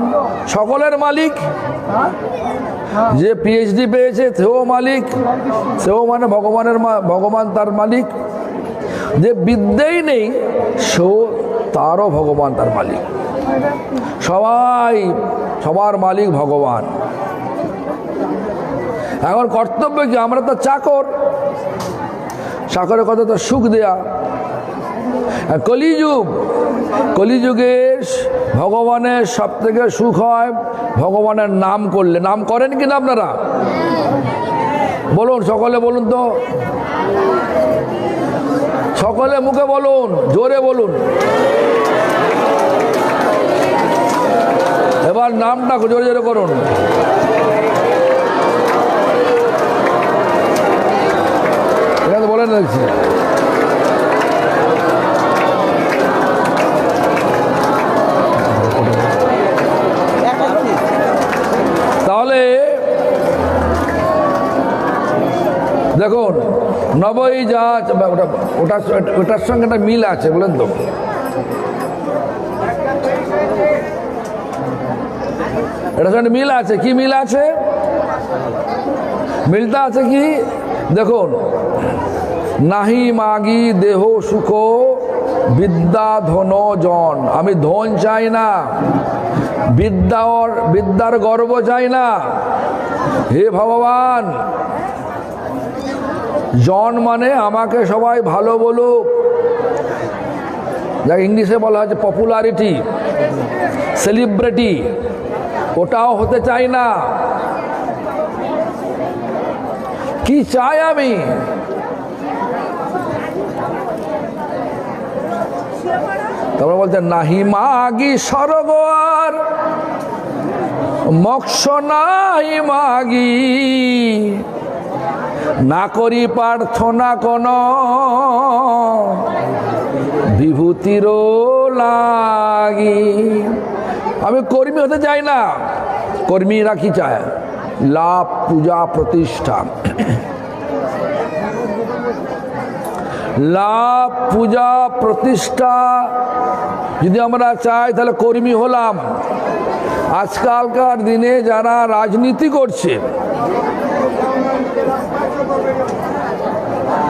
সকলের মালিক। যে PhD পেয়েছে সেও মালিক, সেও মানে ভগবান তার মালিক। যে বিদ্যেই নেই সেও তারও ভগবান তার মালিক। সবার মালিক ভগবান। এখন কর্তব্য কি? আমরা তো চাকর, চাকরের কথা তো সুখ দেয়া। কলিযুগে ভগবানের সব থেকে সুখ হয় ভগবানের নাম করলে। নাম করেন কিনা আপনারা? বলুন, সকলে বলুন তো, সকলে মুখে বলুন, জোরে বলুন। ওনার নামটা জোরে জোরে করুন। এখানে বলেন দেখছি। তাহলে দেখুন নবই যা ওটার সঙ্গে একটা মিল আছে বলেন তো। এটার সঙ্গে মিল আছে, কি মিল আছে? মিলটা আছে কি দেখুন, নাহি মাগি দেহ সুখ বিদ্যা ধন জন। আমি ধন চাই না, বিদ্যার গর্ব চাই না। হে ভগবান, জন মানে আমাকে সবাই ভালো বলুক, যা ইংলিশে বলা হচ্ছে পপুলারিটি, সেলিব্রিটি, ওটাও হতে চাই না। কি চাই আমি? তারপর বলছেন নাহি মাগি স্বর্গ আর মোক্ষ নাহি মাগি, না করি প্রার্থনা কোন বিভূতির লাগি। আমি কর্মী হতে চাই না। কর্মীরা কি চায়? লাভ, পূজা, প্রতিষ্ঠা। লাভ, পূজা, প্রতিষ্ঠা যদি আমরা চাই তাহলে কর্মী হলাম। আজকালকার দিনে যারা রাজনীতি করছে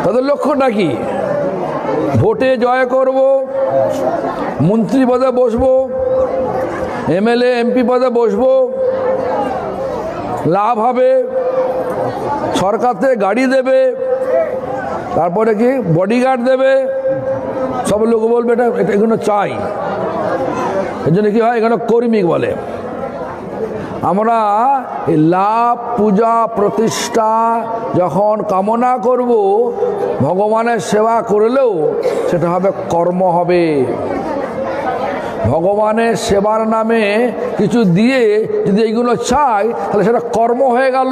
তাদের লক্ষ্যটা কি? ভোটে জয় করব, মন্ত্রী পদে বসবো, এমএলএ এমপি পদে বসবো, লাভ হবে, সরকার থেকে গাড়ি দেবে, তারপরে কি বডিগার্ড দেবে, সব লোক বলবে এটা এগুলো চাই। এর জন্য কি হয়? এখানে কর্মী বলে। আমরা এই লাভ, পূজা, প্রতিষ্ঠা যখন কামনা করব, ভগবানের সেবা করলেও সেটা হবে কর্ম হবে। ভগবানের সেবার নামে কিছু দিয়ে যদি এইগুলো চাই তাহলে সেটা কর্ম হয়ে গেল।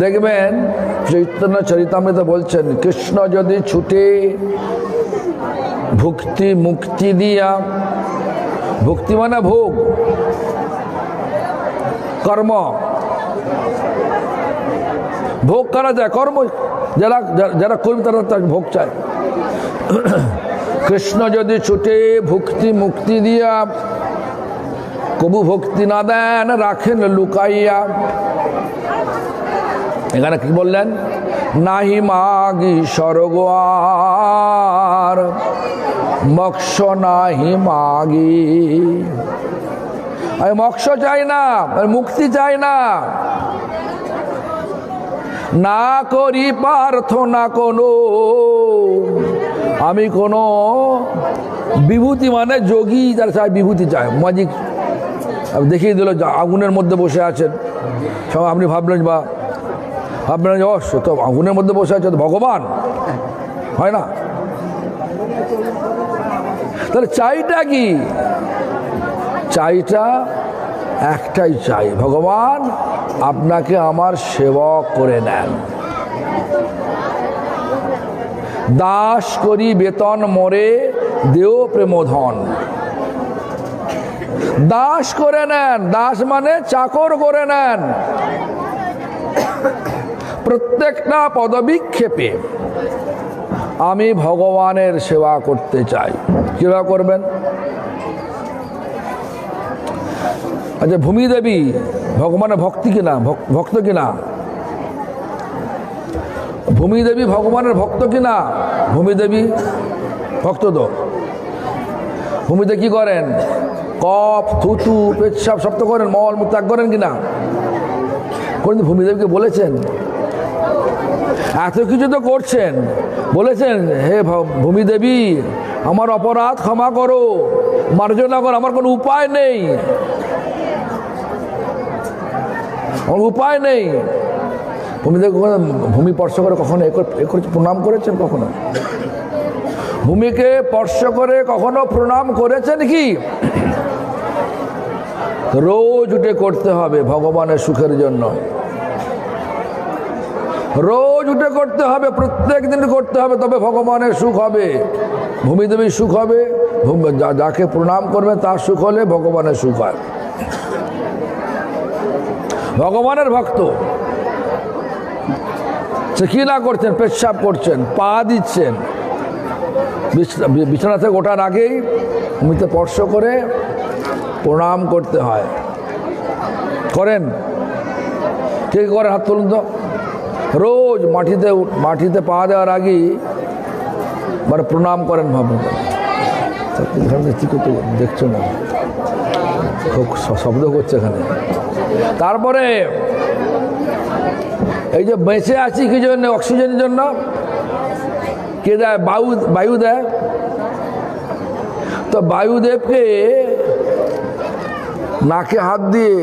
দেখবেন চৈতন্য চরিতামৃতে বলছেন, কৃষ্ণ যদি ছুটে ভক্তি মুক্তি দিয়া, ভক্তি মানে ভোগ, কর্ম, ভোগ করা যায়, কর্ম যারা যারা কর্মী তারা ভোগ চায়। কৃষ্ণ যদি ছুটে ভক্তি মুক্তি দিয়া, কবু ভক্তি না দেন রাখেন লুকাইয়া। এখানে কি বললেন? নাহি মাগি স্বর্গ আর মোক্ষ নাহি মাগি। আমি মোক্ষ চাই না, মুক্তি চাই না, না করি প্রার্থনা কোনো। আমি কোনো বিভূতি মানে যোগী যারা চায়, বিভূতি চায়, ম্যাজিক দেখিয়ে দিল আগুনের মধ্যে বসে আছেন, সব আপনি ভাবলেন বা ভাবলেন যে অবশ্য তো আগুনের মধ্যে বসে আছে তো ভগবান হয় না। তাহলে চাইটা কি? চাইটা একটাই চাই, ভগবান আপনাকে আমার সেবা করে নেন। দাস করি বেতন মরে দেও প্রেমধন। দাস করে নেন, দাস মানে চাকর করে নেন। প্রত্যেকটা পদবিক্ষেপে আমি ভগবানের সেবা করতে চাই। কিভাবে করবেন? আচ্ছা, ভূমিদেবী ভগবানের ভক্তি কিনা, ভক্ত কিনা? ভূমিদেবী ভগবানের ভক্ত কিনা? ভূমিদেবী ভক্ত তো। ভূমিতে কি করেন? কফ, থুতু, পেচ্ছাপ সব তো করেন, মল ত্যাগ করেন কিনা? কোন ভূমিদেবীকে বলেছেন? এত কিছু তো করছেন, বলেছেন হে ভূমিদেবী আমার অপরাধ ক্ষমা করো, মার্জনা করো, আমার কোনো উপায় নেই, আমার উপায় নেই। ভূমিদেবী ভূমি স্পর্শ করে কখনো প্রণাম করেছেন? কখনো ভূমিকে স্পর্শ করে কখনো প্রণাম করেছেন কি? রোজ উঠে করতে হবে ভগবানের সুখের জন্য, রোজ উঠে করতে হবে, প্রত্যেক দিন করতে হবে, তবে ভগবানের সুখ হবে, ভূমিদেবীর সুখ হবে। যাকে প্রণাম করবে তার সুখ হলে ভগবানের সুখ হয়। ভগবানের ভক্ত সে কি না করছেন, পেচ্ছাপ করছেন, পা দিচ্ছেন, বিছানা থেকে ওঠার আগেই ভূমিতে স্পর্শ করে প্রণাম করতে হয়। করেন? কে করেন? হাত তুলুন তো। রোজ মাটিতে পা দেওয়ার আগেই মানে প্রণাম করেন। ভাবুন, দেখছো না খুব শব্দ করছে এখানে। তারপরে এই যে বেঁচে আছি কি জন্য? অক্সিজেনের জন্য। কে দেয়? বায়ু দেয়। তো বায়ুদেবকে নাকে হাত দিয়ে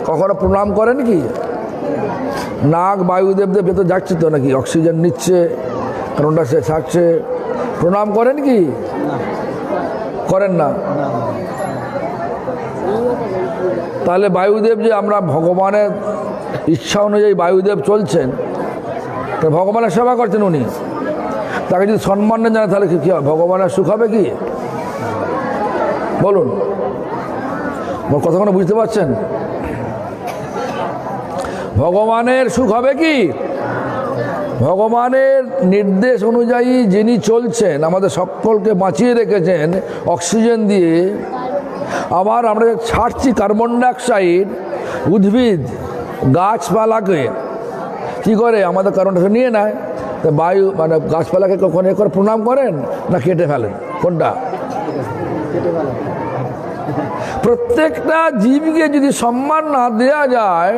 কখনো প্রণাম করেন কি? নাক বায়ুদেবদের ভেতর যাচ্ছে তো নাকি, অক্সিজেন নিচ্ছে, কার্বনডাই অক্সাইড ছাড়ছে, প্রণাম করেন কি? করেন না। তাহলে বায়ুদেব যে আমরা ভগবানের ইচ্ছা অনুযায়ী বায়ুদেব চলছেন, তা ভগবানের সেবা করছেন উনি, তাকে যদি সম্মান না জানে তাহলে কি হবে? ভগবানের সুখ হবে কি? বলুন, কথা কোনো বুঝতে পারছেন? ভগবানের সুখ হবে কি? ভগবানের নির্দেশ অনুযায়ী যিনি চলছেন, আমাদের সকলকে বাঁচিয়ে রেখেছেন অক্সিজেন দিয়ে, আবার আমরা ছাড়ছি কার্বন ডাইঅক্সাইড, উদ্ভিদ গাছপালাকে কি করে আমাদের কার্বন ডাইঅক্সাইড নিয়ে নেয়। তো বায়ু মানে গাছপালাকে কখন এ করে প্রণাম করেন না কেটে ফেলেন? কোনটা? প্রত্যেকটা জীবকে যদি সম্মান না দেয়া যায়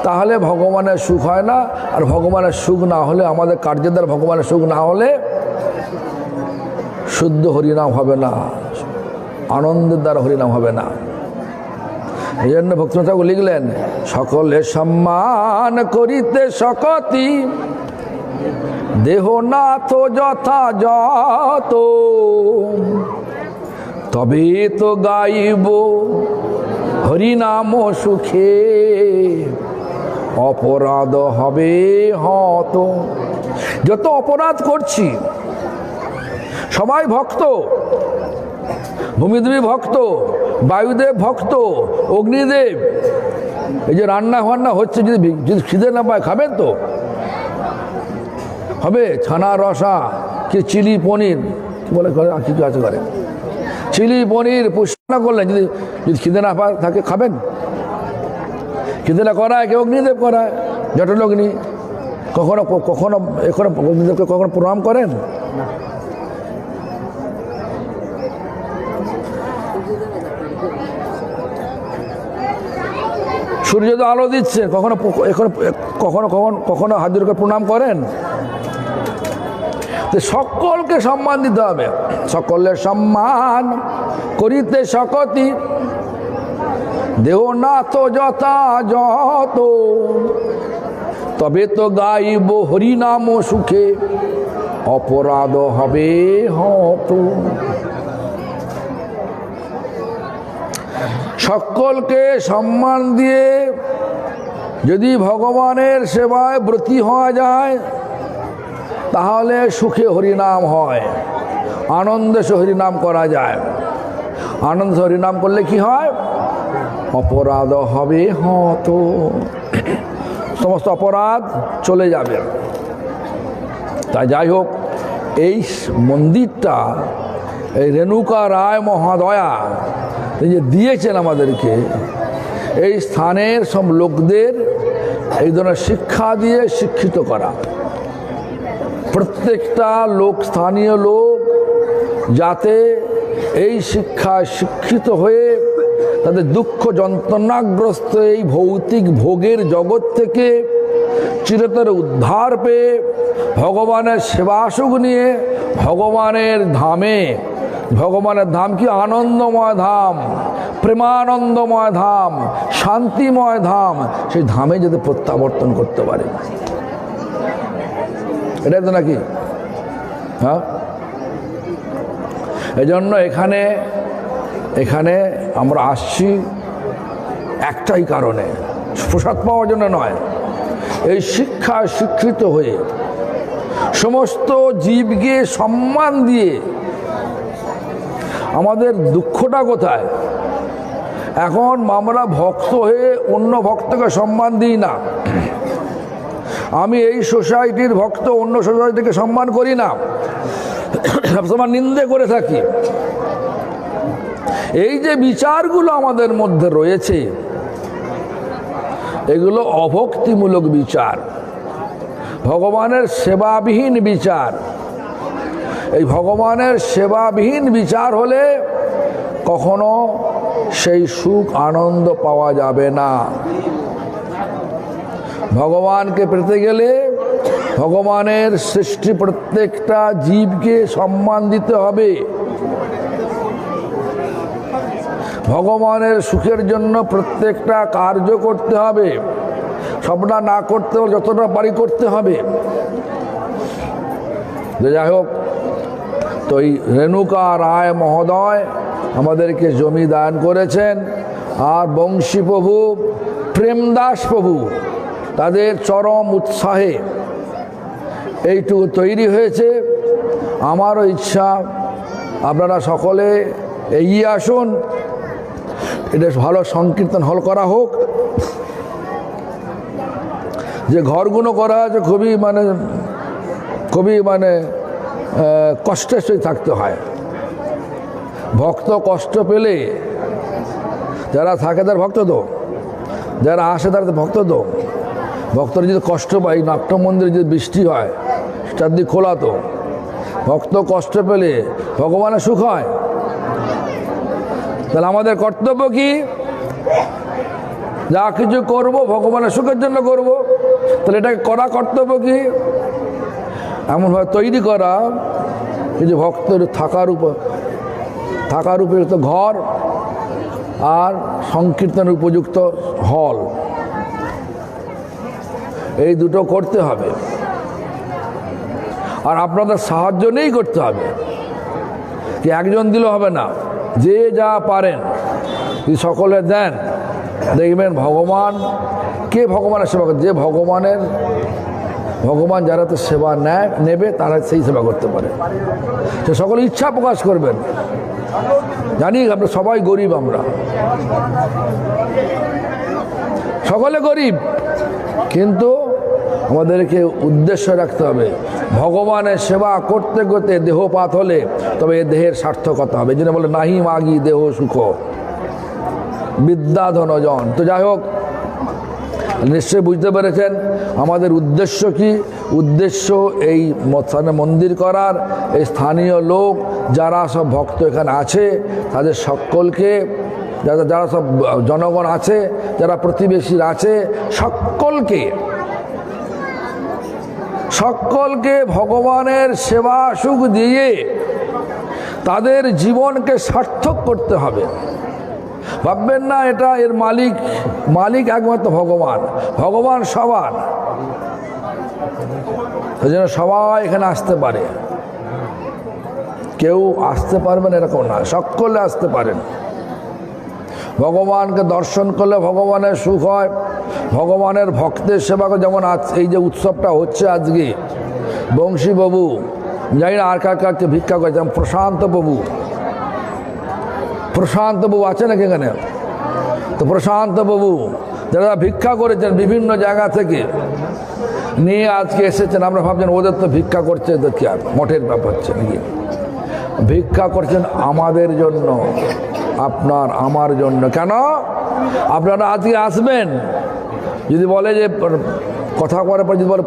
তাহলে ভগবানের সুখ হয় না। আর ভগবানের সুখ না হলে, আমাদের কার্যের দ্বারা ভগবানের সুখ না হলে শুদ্ধ হরিনাম হবে না, আনন্দের দ্বারা হরিনাম হবে না। এই জন্য ভক্তিনাথ ঠাকুর লিখলেন, সকলে সম্মান করিতে সকতি, দেহনাথ যথাযথ, তবে তো গাইব হরিনাম সুখে, অপরাধ হবে হত। যত অপরাধ করছি, সবাই ভক্ত, ভূমিদেবী ভক্ত, বায়ুদেব ভক্ত, অগ্নিদেব। এই যে রান্না বান্না হচ্ছে, যদি খিদে না পায় খাবেন তো হবে। ছানা রসা কি চিলি পনির বলে কি আছে করে, চিলি পনির পুষ্পা করলেন, যদি খিদে না পায় থাকে খাবেন? খিদে না করায় কেউ অগ্নিদেব করায়, জটলগ্নি। কখনো কখনো এখনো অগ্নিদেবকে কখনো প্রণাম করেন? সূর্য তো আলো দিচ্ছে, কখনো কখনো কখনো কখনো হাত জোড় করে প্রণাম করেন? তো সকলকে সম্মান দিতে হবে। সকলের সম্মান করিতে সকতি, দেহনাথ যথাযথ, তবে তো গাইব হরিনাম সুখে, অপরাধ হবে হত। সকলকে সম্মান দিয়ে যদি ভগবানের সেবায় ব্রতী হওয়া যায় তাহলে সুখে হরিনাম হয়, আনন্দে হরিনাম করা যায়। আনন্দ হরিনাম করলে কি হয়? অপরাধ হবে হত, সমস্ত অপরাধ চলে যাবে। তাই যাই হোক, এই মন্দিরটা এই রেণুকা রায় মহাদয়া এই যে দিয়েছেন আমাদেরকে, এই স্থানের সব লোকদের এই ধরনের শিক্ষা দিয়ে শিক্ষিত করা। প্রত্যেকটা লোক, স্থানীয় লোক যাতে এই শিক্ষায় শিক্ষিত হয়ে তাদের দুঃখ যন্ত্রণাগ্রস্ত এই ভৌতিক ভোগের জগৎ থেকে চিরতরে উদ্ধার পেয়ে ভগবানের সেবাসুখ নিয়ে ভগবানের ধামে, ভগবানের ধাম কি আনন্দময় ধাম, প্রেমানন্দময় ধাম, শান্তিময় ধাম, সেই ধামে যাতে প্রত্যাবর্তন করতে পারে। এটাই তো নাকি? হ্যাঁ, এজন্য এখানে এখানে আমরা আসছি একটাই কারণে, প্রসাদ পাওয়ার জন্য নয়। এই শিক্ষা শিক্ষিত হয়ে সমস্ত জীবকে সম্মান দিয়ে, আমাদের দুঃখটা কোথায়? এখন আমরা ভক্ত হয়ে অন্য ভক্তকে সম্মান দিই না। আমি এই সোসাইটির ভক্ত, অন্য সোসাইটিকে সম্মান করি না, সবসময় নিন্দে করে থাকি। এই যে বিচারগুলো আমাদের মধ্যে রয়েছে, এগুলো অভক্তিমূলক বিচার, ভগবানের সেবাবিহীন বিচার। এই ভগবানের সেবাবিহীন বিচার হলে কখনো সেই সুখ আনন্দ পাওয়া যাবে না। ভগবানকে পেতে গেলে ভগবানের সৃষ্টি প্রত্যেকটা জীবকে সম্মান দিতে হবে। ভগবানের সুখের জন্য প্রত্যেকটা কার্য করতে হবে, সবটা না করতে হলে যতটা পারি করতে হবে। যাই হোক, তো এই রেণুকা রায় মহোদয় আমাদেরকে জমি দান করেছেন, আর বংশী প্রভু, প্রেমদাস প্রভু, তাদের চরম উৎসাহে এইটুকু তৈরি হয়েছে। আমারও ইচ্ছা আপনারা সকলে এগিয়ে আসুন, এটা ভালো সংকীর্তন হল করা হোক। যে ঘরগুলো করা আছে খুবই কষ্টের সহিত থাকতে হয়। ভক্ত কষ্ট পেলে, যারা থাকে তার ভক্ত তো, যারা আসে তার ভক্ত তো। ভক্তরা যদি কষ্ট পায়, নাট্য মন্দিরে যদি বৃষ্টি হয়, চারদিক খোলা তো, ভক্ত কষ্ট পেলে ভগবানের সুখ হয়। তাহলে আমাদের কর্তব্য কি? যা কিছু করব ভগবানের সুখের জন্য করব। তাহলে এটাকে করা কর্তব্য কি? এমনভাবে তৈরি করা যে ভক্তের থাকার উপযুক্ত ঘর আর সংকীর্তনের উপযুক্ত হল, এই দুটো করতে হবে। আর আপনাদের সাহায্য নিয়েই করতে হবে, কি একজন দিলে হবে না। যে যা পারেন যদি সকলে দেন, দেখবেন কে ভগবানের সেবা করে। যে ভগবান যারা তো সেবা নেবে, তারা সেই সেবা করতে পারে। সে সকলে ইচ্ছা প্রকাশ করবেন। জানি আমরা সবাই গরিব, আমরা সকলে গরিব, কিন্তু আমাদেরকে উদ্দেশ্য রাখতে হবে, ভগবানের সেবা করতে করতে দেহপাত হলে তবে এ দেহের সার্থকতা হবে। এই জন্য বলে নাহি মাগি দেহ সুখ বিদ্যা ধনজন। তো যাই হোক, নিশ্চয়ই বুঝতে পেরেছেন আমাদের উদ্দেশ্য কি। উদ্দেশ্য এই মন্দির করার, এই স্থানীয় লোক যারা সব ভক্ত এখানে আছে তাদের সকলকে, যারা সব জনগণ আছে, যারা প্রতিবেশীরা আছে, সকলকে ভগবানের সেবা সুখ দিয়ে তাদের জীবনকে সার্থক করতে হবে। ভাববেন না এটা এর মালিক একমাত্র ভগবান সবার। সেই জন্য সবাই এখানে আসতে পারে, কেউ আসতে পারবেন এরকম না, সকলে আসতে পারেন। ভগবানকে দর্শন করলে ভগবানের সুখ হয়, ভগবানের ভক্তের সেবা করে। যেমন এই যে উৎসবটা হচ্ছে আজকে, বংশী বাবু, জানি না আর কারকে ভিক্ষা করে, যেমন প্রশান্ত বাবু আছে নাকি এখানে? তো প্রশান্ত বাবু যারা ভিক্ষা করেছেন বিভিন্ন জায়গা থেকে নিয়ে আজকে এসেছেন, আমরা ভাবছেন ওদের তো ভিক্ষা করছে, তো কি আর মঠের ব্যাপার হচ্ছে নাকি? ভিক্ষা করছেন আমাদের জন্য, আমার জন্য। কেন? আপনারা আজকে আসবেন, যদি বলে যে কথা করার পর যদি বলে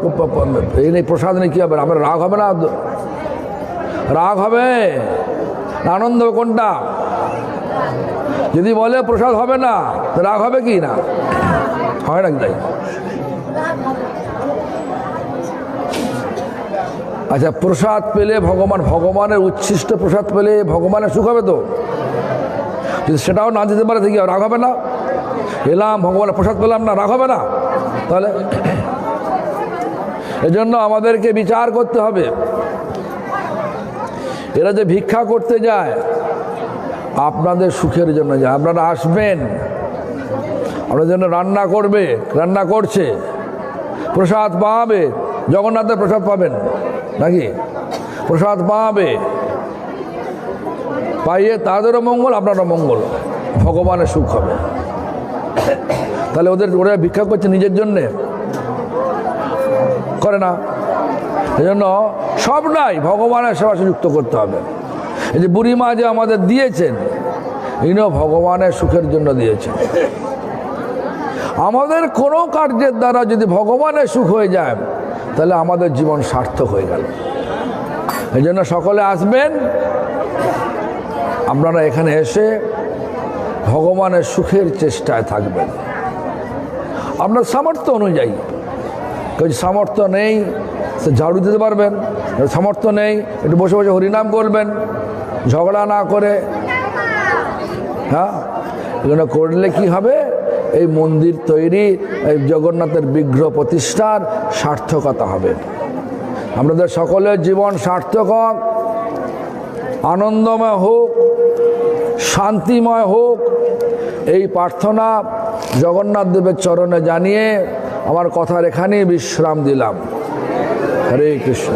এই নেই প্রসাদ নেই, কী হবে? আমরা রাগ হবে না? রাগ হবে না আনন্দ হবে? কোনটা? যদি বলে প্রসাদ হবে না, তো রাগ হবে কি না? হয় না? তাই আচ্ছা, প্রসাদ পেলে ভগবানের উচ্ছিষ্ট প্রসাদ পেলে ভগবানের সুখ হবে তো? যদি সেটাও না দিতে পারে দেখি রাগ হবে না? এলাম ভগবানের প্রসাদ পেলাম না, রাগ হবে না? তাহলে এজন্য আমাদেরকে বিচার করতে হবে। এরা যে ভিক্ষা করতে যায় আপনাদের সুখের জন্য যায়। আপনারা আসবেন, আপনাদের জন্য রান্না করবে, রান্না করছে, প্রসাদ পাবে, জগন্নাথের প্রসাদ পাবেন নাকি? প্রসাদ পাবে, পাইয়ে তাদেরও মঙ্গল, আপনারও মঙ্গল, ভগবানের সুখ হবে। তাহলে ওরা ভিক্ষা করছে নিজের জন্যে করে না, এই জন্য সবটাই ভগবানের সেবা যুক্ত করতে হবে। এই যে বুড়ি মা যে আমাদের দিয়েছেন, ইনিও ভগবানের সুখের জন্য দিয়েছেন। আমাদের কোনো কার্যের দ্বারা যদি ভগবানের সুখ হয়ে যায় তাহলে আমাদের জীবন সার্থক হয়ে গেল। এই জন্য সকলে আসবেন, আপনারা এখানে এসে ভগবানের সুখের চেষ্টায় থাকবেন আপনার সামর্থ্য অনুযায়ী। কেউ সামর্থ্য নেই সে ঝাড়ু দিতে পারবেন, সামর্থ্য নেই একটু বসে বসে হরিনাম করবেন, ঝগড়া না করে। হ্যাঁ, এগুলো করলে কি হবে? এই মন্দির তৈরি, এই জগন্নাথের বিগ্রহ প্রতিষ্ঠার সার্থকতা হবে। আমাদের সকলের জীবন সার্থক হোক, আনন্দময় হোক, শান্তিময় হোক, এই প্রার্থনা জগন্নাথ দেবের চরণে জানিয়ে আমার কথার এখানেই বিশ্রাম দিলাম। হরে কৃষ্ণ।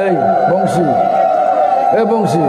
এই বংশী, এ বংশী।